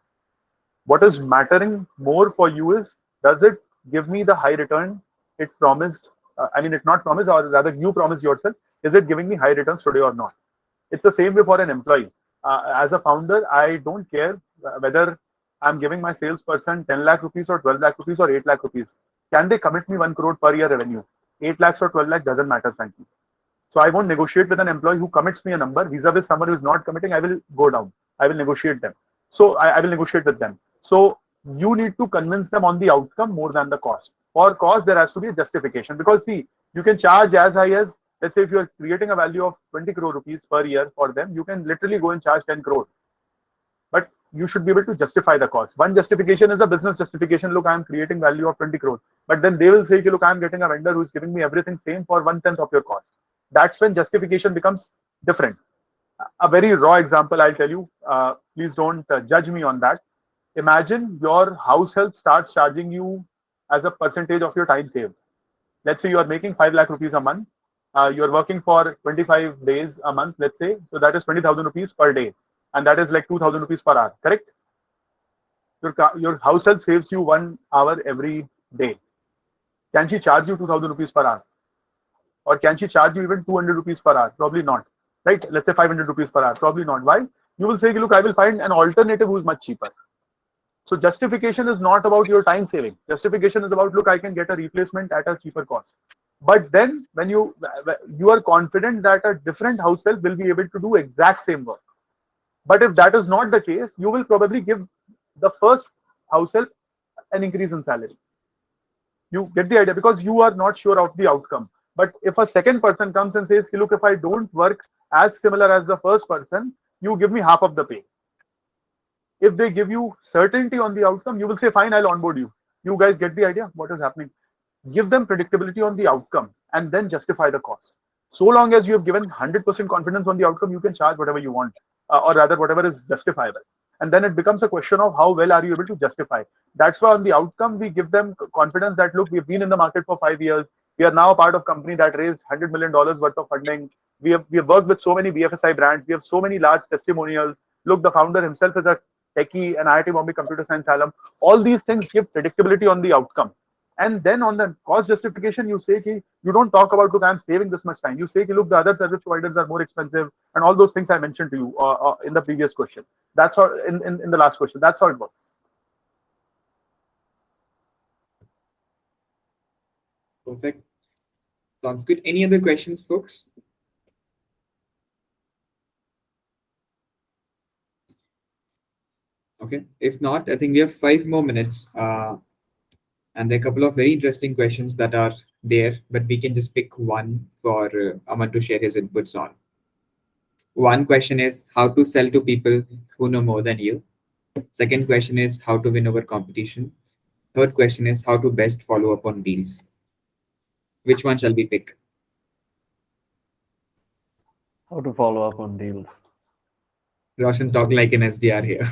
What is mattering more for you is, does it give me the high return it promised? It's not promised, or rather you promise yourself. Is it giving me high returns today or not? It's the same way for an employee. As a founder, I don't care whether I'm giving my salesperson 10 lakh rupees or 12 lakh rupees or 8 lakh rupees. Can they commit me 1 crore per year revenue? 8 lakhs or 12 lakh doesn't matter, frankly. So I won't negotiate with an employee who commits me a number vis-a-vis someone who is not committing. I will go down. I will negotiate them. So I will negotiate with them. So you need to convince them on the outcome more than the cost. For cost, there has to be a justification, because see, you can charge as high as, let's say if you're creating a value of 20 crore rupees per year for them, you can literally go and charge 10 crore. But you should be able to justify the cost. One justification is a business justification. Look, I'm creating value of 20 crore. But then they will say, look, I'm getting a vendor who's giving me everything same for 1/10 of your cost. That's when justification becomes different. A very raw example I'll tell you. Please don't judge me on that. Imagine your house help starts charging you as a percentage of your time saved. Let's say you are making 5 lakh rupees a month. You're working for 25 days a month, let's say. So that is 20,000 rupees per day. And that is like 2,000 rupees per hour, correct? Your house help saves you 1 hour every day. Can she charge you 2,000 rupees per hour? Or can she charge you even 200 rupees per hour? Probably not, right? Let's say 500 rupees per hour, probably not. Why? You will say, look, I will find an alternative who's much cheaper. So justification is not about your time saving. Justification is about, look, I can get a replacement at a cheaper cost. But then when you are confident that a different house help will be able to do exact same work. But if that is not the case, you will probably give the first house help an increase in salary. You get the idea, because you are not sure of the outcome. But if a second person comes and says, look, if I don't work as similar as the first person, you give me half of the pay. If they give you certainty on the outcome, you will say, fine, I'll onboard you. You guys get the idea what is happening. Give them predictability on the outcome and then justify the cost. So long as you have given 100% confidence on the outcome, you can charge whatever you want, or rather whatever is justifiable. And then it becomes a question of how well are you able to justify. That's why on the outcome, we give them confidence that, look, we've been in the market for 5 years. We are now a part of a company that raised $100 million worth of funding. We have worked with so many BFSI brands. We have so many large testimonials. Look, the founder himself is a techie, an IIT Bombay computer science alum. All these things give predictability on the outcome. And then on the cost justification, you say ki, you don't talk about, look, I'm saving this much time. You say ki, look, the other service providers are more expensive, and all those things I mentioned to you in the previous question. That's how in the last question. That's how it works. Perfect. Sounds good. Any other questions, folks? Okay. If not, I think we have 5 more minutes. And there are a couple of very interesting questions that are there, but we can just pick one for Aman to share his inputs on. One question is how to sell to people who know more than you. Second question is how to win over competition. Third question is how to best follow up on deals. Which one shall we pick? How to follow up on deals. Roshan, talk like an SDR here.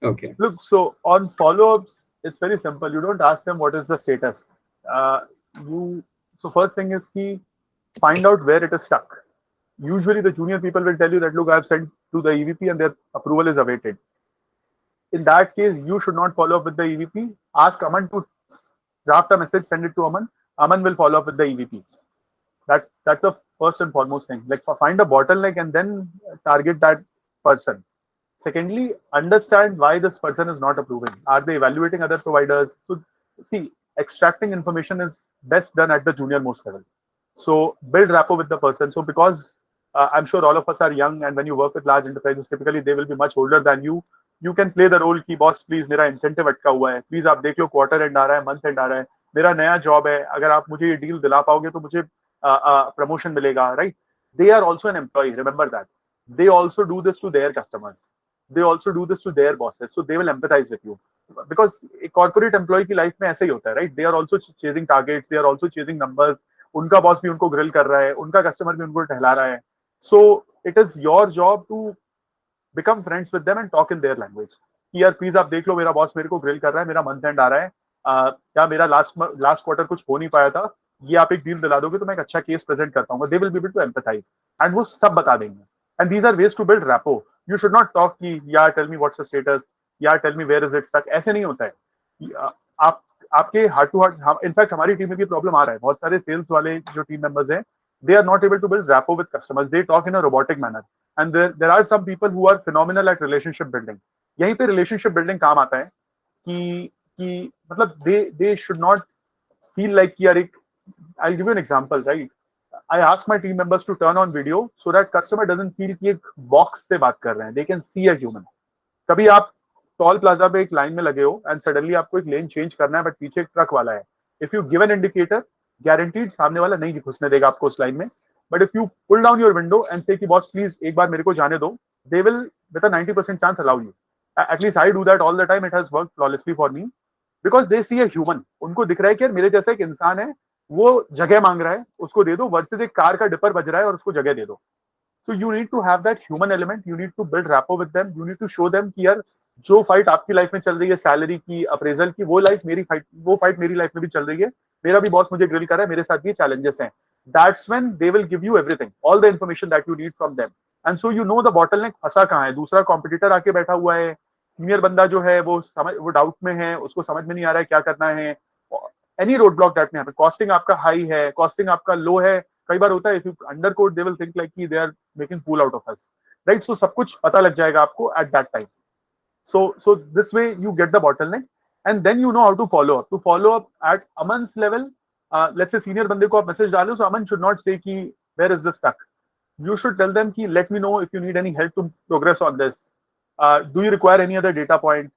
Okay. Look, so on follow-ups, it's very simple. You don't ask them what is the status. So first thing is key, find out where it is stuck. Usually the junior people will tell you that, look, I've sent to the EVP and their approval is awaited. In that case, you should not follow up with the EVP. Ask Aman to draft a message, send it to Aman. Aman will follow up with the EVP. That's the first and foremost thing. Like find a bottleneck and then target that person. Secondly, understand why this person is not approving. Are they evaluating other providers? So see, extracting information is best done at the junior most level. So build rapport with the person. So because I'm sure all of us are young, and when you work with large enterprises, typically they will be much older than you. You can play the role की boss please मेरा incentive अटका हुआ है, please आप देख लो quarter end आ रहा है, month end आ रहा है, मेरा नया job है, अगर आप मुझे ये deal दिला पाओगे तो मुझे promotion मिलेगा, right? They are also an employee, remember that. They also do this to their customers. They also do this to their bosses, so they will empathize with you. Because a corporate employee की life में ऐसे ही होता है, right? They are also chasing targets, they are also chasing numbers. उनका boss भी उनको grill कर रहा है, उनका कस्टमर भी उनको टहला रहा है. So it is your job to become friends with them and talk in their language. कि यार प्लीज आप देख लो, मेरा बॉस मेरे को ग्रिल कर रहा है, मेरा मंथ एंड आ रहा है, क्या मेरा लास्ट क्वार्टर कुछ हो नहीं पाया था, ये आप एक डील दिला दोगे तो मैं एक अच्छा केस प्रेजेंट कर पाऊंगा. They will be able to empathise and वो सब बता देंगे. And these are ways to build rapport. You should not talk कि यार tell me what's the status, यार tell me where is it stuck. ऐसे नहीं होता है. आप आपके हार्ट टू हार्ट, इनफैक्ट हमारी टीम में भी प्रॉब्लम आ रहा है. बहुत सारे सेल्स वाले जो टीम मेंबर्स हैं, they are not able to build rapport with customers. They talk in a robotic manner. And there are some people who are phenomenal at relationship building. यहीं पे relationship building काम आता है कि मतलब they should not feel like कि यार एक, I'll give you an example, right? I ask my team members to turn on video so that customer doesn't feel कि एक box से बात कर रहे हैं. They can see a human. कभी आप टॉल प्लाजा पे एक लाइन में लगे हो एंड सडनली आपको एक लेन चेंज करना है, बट पीछे एक ट्रक वाला है. If you give an indicator, guaranteed सामने वाला नहीं घुसने देगा आपको उस लाइन में. But if you pull down your window and say कि बॉस प्लीज एक बार मेरे को जाने दो, they will with a 90% chance allow you. At least I do that all the time. It has worked flawlessly for me because they see a human. उनको दिख रहा है कि यार मेरे जैसा एक इंसान है, वो जगह मांग रहा है, उसको दे दो. वर्सेस एक कार का डिपर बज रहा है और उसको जगह दे दो. So you need to have that human element. You need to build rapport with them. You need to show them कि यार जो फाइट आपकी लाइफ में चल रही है, सैलरी की, अप्रेजल की, वो फाइट मेरी लाइफ में भी चल रही है. मेरा भी बॉस मुझे ग्रिल कर रहा है, मेरे साथ भी चैलेंजेस हैं. That's when they will give you everything, all the information that you need from them. And so you know the bottleneck फंसा कहाँ है. दूसरा कॉम्पिटिटर आके बैठा हुआ है, सीनियर बंदा जो है वो डाउट में है, उसको समझ में नहीं आ रहा है क्या करना है. एनी रोड ब्लॉक दैट में हैपन. कॉस्टिंग आपका हाई है, कॉस्टिंग आपका लो है. कई बार होता है if you under code they will think like कि they are making fool out of us, right? So सब कुछ पता लग जाएगा आपको at that time. So this way you get the bottleneck, and then you know how to follow up. To follow up at Aman's level, let's say senior बंदे को आप message डालो, so Aman should not say कि where is this stuck. You should tell them कि let me know if you need any help to progress on this. Do you require any other data point?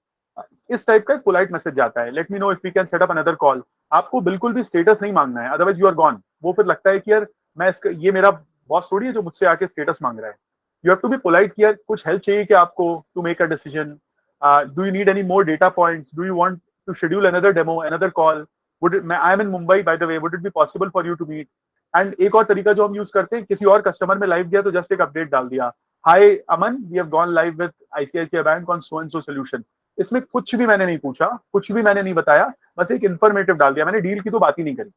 इस type का एक polite message जाता है. Let me know if we can set up another call. आपको बिल्कुल भी status नहीं मांगना है, अदरवाइज यू आर गॉन. वो फिर लगता है कि यार मैं ये मेरा बॉस थोड़ी है जो मुझसे आके स्टेटस मांग रहा है. You have to be polite कि यार कुछ हेल्प चाहिए क्या आपको to make a decision. Do you need any more data points, do you want to schedule another demo, another call. I am in Mumbai by the way, would it be possible for you to meet. And एक और तरीका जो हम use करते हैं, किसी और customer में लाइव गया तो जस्ट एक अपडेट डाल दिया, hi Aman, we have gone live with ICICI bank on so and so solution. इसमें कुछ भी मैंने नहीं पूछा, कुछ भी मैंने नहीं बताया, बस एक इन्फॉर्मेटिव डाल दिया. मैंने डील की तो बात ही नहीं करी.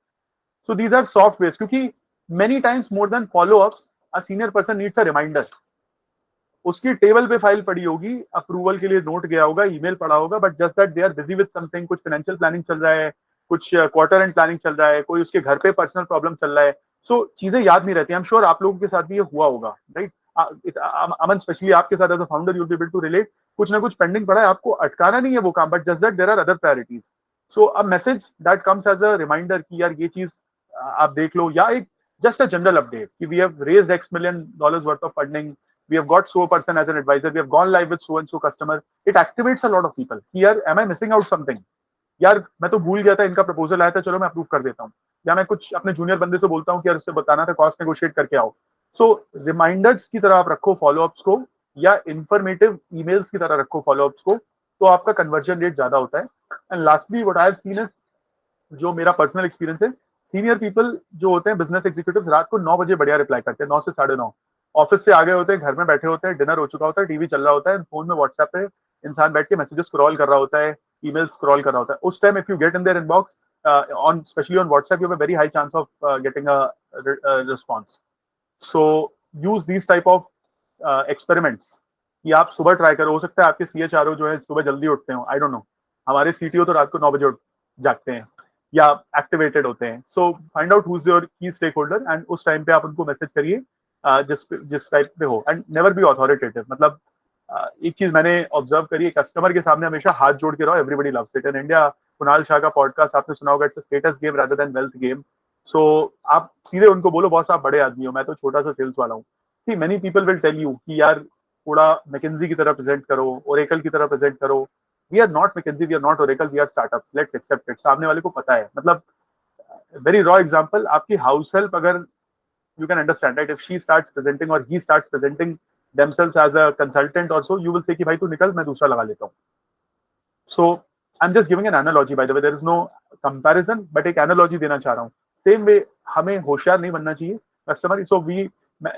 सो दीज आर सॉफ्टवेयर, क्योंकि many times more than follow ups a senior person needs a reminder. उसकी टेबल पे फाइल पड़ी होगी, अप्रूवल के लिए नोट गया होगा, ईमेल पड़ा होगा, but just that they are busy with something, कुछ फाइनेंशियल प्लानिंग चल रहा है, कुछ क्वार्टर एंड प्लानिंग चल रहा है, कोई उसके घर पे पर्सनल प्रॉब्लम चल रहा है, सो चीजें याद नहीं रहती। आई एम श्योर आप लोगों के साथ भी ये हुआ होगा, राइट? अमन, स्पेशली आपके साथ as a founder you will be able to relate, कुछ ना कुछ पेंडिंग पड़ा है, आपको अटकाना नहीं है वो काम, but just that there are other priorities. So a message that comes as a reminder कि यार ये चीज आप देख लो, या एक just a general update कि we have raised X million dollars worth of funding, we have got so person as an advisor, we have gone live with so and so customer, it activates a lot of people कि यार am I missing out something, यार मैं तो भूल गया था, इनका proposal आया था, चलो मैं अप्रूव कर देता हूँ, या मैं कुछ अपने जूनियर बंदे से बोलता हूँ कि यार उससे बताना था, कॉस्ट नेगोशिएट करके आओ। सो रिमाइंडर्स की तरह आप रखो फॉलोअप्स को, या इंफॉर्मेटिव ईमेल्स की तरह रखो फॉलोअप्स को, तो आपका कन्वर्जन रेट ज्यादा होता है। And lastly what I have seen is, जो मेरा पर्सनल एक्सपीरियंस है, सीनियर पीपल जो होते हैं बिजनेस एग्जीक्यूटिव, रात को 9 बजे बढ़िया रिप्लाई करते हैं, 9 से 9:30, ऑफिस से आ गए होते हैं, घर में बैठे होते हैं, डिनर हो चुका होता है, टीवी चल रहा होता है, फोन में व्हाट्सएप पे इंसान बैठ के मैसेजेस स्क्रॉल कर रहा होता है, ईमेल स्क्रॉल कर रहा होता है। उस time if you get in their inbox on specially on WhatsApp, you have a very high chance of getting a response. So use these type of experiments कि आप सुबह ट्राई करो, हो सकता है आपके CHRO जो है सुबह जल्दी उठते हो, आई डोंट नो, हमारे CTO तो रात को 9 बजे उठ जागते हैं या एक्टिवेटेड होते हैं। So find out who is your की स्टेक होल्डर एंड उस टाइम पे आप उनको मैसेज करिए जिस टाइप पे हो, एंड नेवर बी ऑथोरिटेटिव। मतलब एक चीज मैंने ऑब्जर्व करी है, कस्टमर के सामने हमेशा हाथ जोड़ के रहो, everybody loves it in India. Kunal Shah का पॉडकास्ट आपने सुना होगा, it's a status game rather than wealth game. So आप सीधे उनको बोलो, बॉस आप बड़े आदमी हो, मैं तो छोटा सा सेल्स वाला हूँ। See many people will tell you कि यार थोड़ा मैकेंजी की तरह प्रेजेंट करो, ओरेकल की तरह प्रेजेंट करो। We are not McKinsey, we are not Oracle, we are startups, let's accept it. सामने वाले को पता है, मतलब वेरी रॉ एग्जांपल, आपकी हाउस हेल्प अगर you can understand, right? If she starts presenting or he starts presenting themselves as a consultant or so, you will say कि भाई तू निकल, मैं दूसरा लगा लेता हूँ। So I'm just giving an analogy, by the way, there is no comparison, but एक analogy देना चाह रहा हूँ। Same way हमें होशियार नहीं बनना चाहिए customer. So we,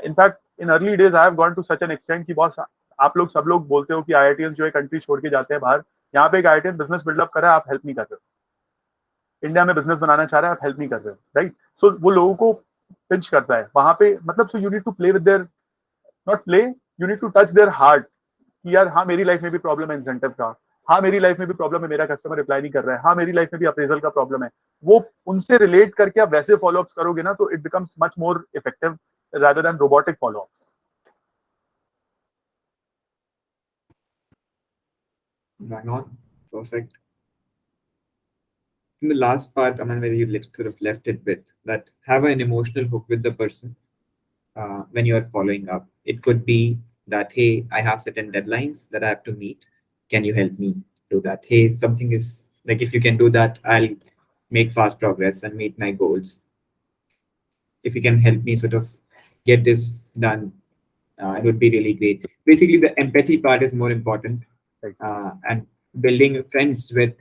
in fact, in early days I have gone to such an extent कि बॉस आप लोग सब लोग बोलते हो कि IITians जो है कंट्री छोड़ के जाते हैं बाहर, यहाँ पे एक IITian बिजनेस बिल्डअप कर रहा है, आप हेल्प नहीं कर रहे हो, इंडिया में बिजनेस बनाना चाह रहा है, आप हेल्प नहीं कर रहे हो, राइट? सो वो लोगों को पिंच करता है वहां पे, मतलब so you need to play with their, not play, you need to touch their heart कि यार हाँ मेरी लाइफ में भी प्रॉब्लम है इंसेंटिव का, हाँ मेरी लाइफ में भी प्रॉब्लम है मेरा कस्टमर रिप्लाई नहीं कर रहा है, हाँ मेरी लाइफ में भी अप्रेजल का प्रॉब्लम है। वो उनसे रिलेट करके आप वैसे फॉलोअप्स करोगे ना, तो it becomes much more effective rather than robotic follow-ups. Bang on. Perfect. In the last part, I mean, where you sort of left it with that, have an emotional hook with the person when you are following up. It could be that, hey, I have certain deadlines that I have to meet. Can you help me do that? Hey, something is like, if you can do that, I'll make fast progress and meet my goals. If you can help me sort of get this done, it would be really great. Basically, the empathy part is more important, and building friends with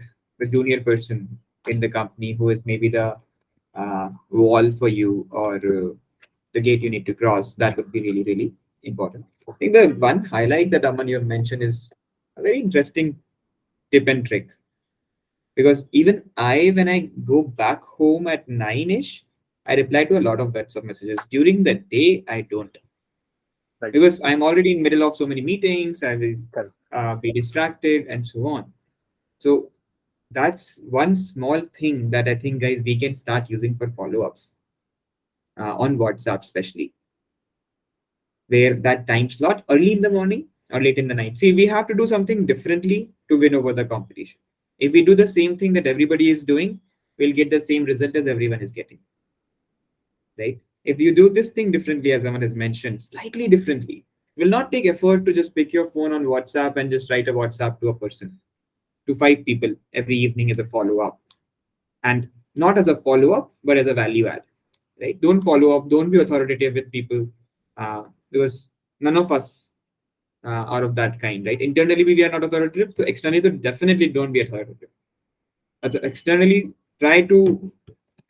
the junior person in the company who is maybe the wall for you, or the gate you need to cross. That would be really, really important. I think the one highlight that Aman you have mentioned is a very interesting tip and trick, because even when I go back home at 9ish, I reply to a lot of WhatsApp messages. During the day, I don't, Right. because I'm already in middle of so many meetings. I will be distracted and so on. So that's one small thing that I think, guys, we can start using for follow-ups on WhatsApp, especially where that time slot early in the morning or late in the night. See, we have to do something differently to win over the competition. If we do the same thing that everybody is doing, we'll get the same result as everyone is getting, right? If you do this thing differently, as Aman has mentioned, slightly differently, it will not take effort to just pick your phone on WhatsApp and just write a WhatsApp to a person, to 5 people every evening as a follow-up. And not as a follow-up, but as a value add, right? Don't follow up, don't be authoritative with people, because none of us are of that kind, right? Internally, we are not authoritative, so externally, so definitely don't be authoritative. Externally, try to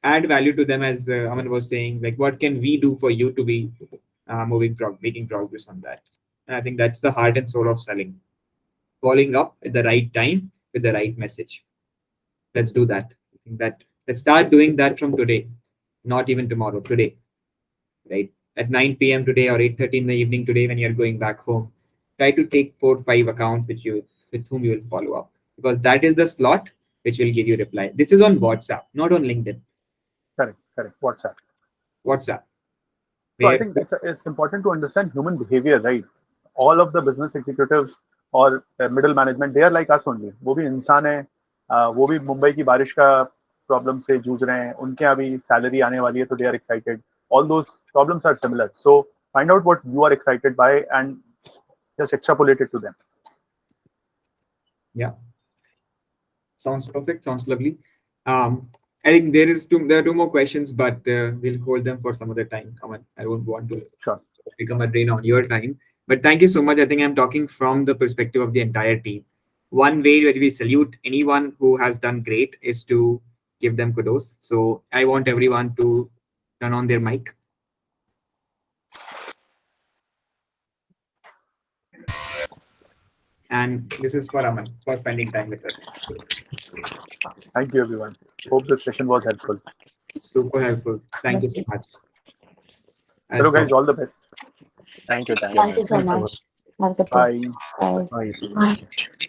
add value to them, as Aman was saying, like what can we do for you to be making progress on that. And I think that's the heart and soul of selling, following up at the right time with the right message. Let's do that. I think that let's start doing that from today, not even tomorrow, today, right? At 9 p.m. today or 8:30 in the evening today, when you're going back home, try to take 4-5 accounts with whom you will follow up, because that is the slot which will give you reply. This is on WhatsApp, not on LinkedIn. Correct. WhatsApp. WhatsApp. So I think it's important to understand human behavior, right? All of the business executives or middle management, they are like us only. वो भी इंसान है, वो भी मुंबई की बारिश का problem से जूझ रहे हैं. उनके अभी सैलरी आने वाली है, तो they are excited. All those problems are similar. So find out what you are excited by and just extrapolate it to them. Yeah. Sounds perfect. Sounds lovely. I think there are two more questions, but we'll hold them for some other time. Aman, I don't want to become a drain on your time. But thank you so much. I think I'm talking from the perspective of the entire team. One way that we salute anyone who has done great is to give them kudos. So I want everyone to turn on their mic. And this is for Aman for spending time with us. Thank you, everyone. Hope this session was helpful. Super helpful. Thank you so much. Hello, guys. All the best. Thank you. Thank you so much. Have a good day. Bye. Bye. Bye. Bye.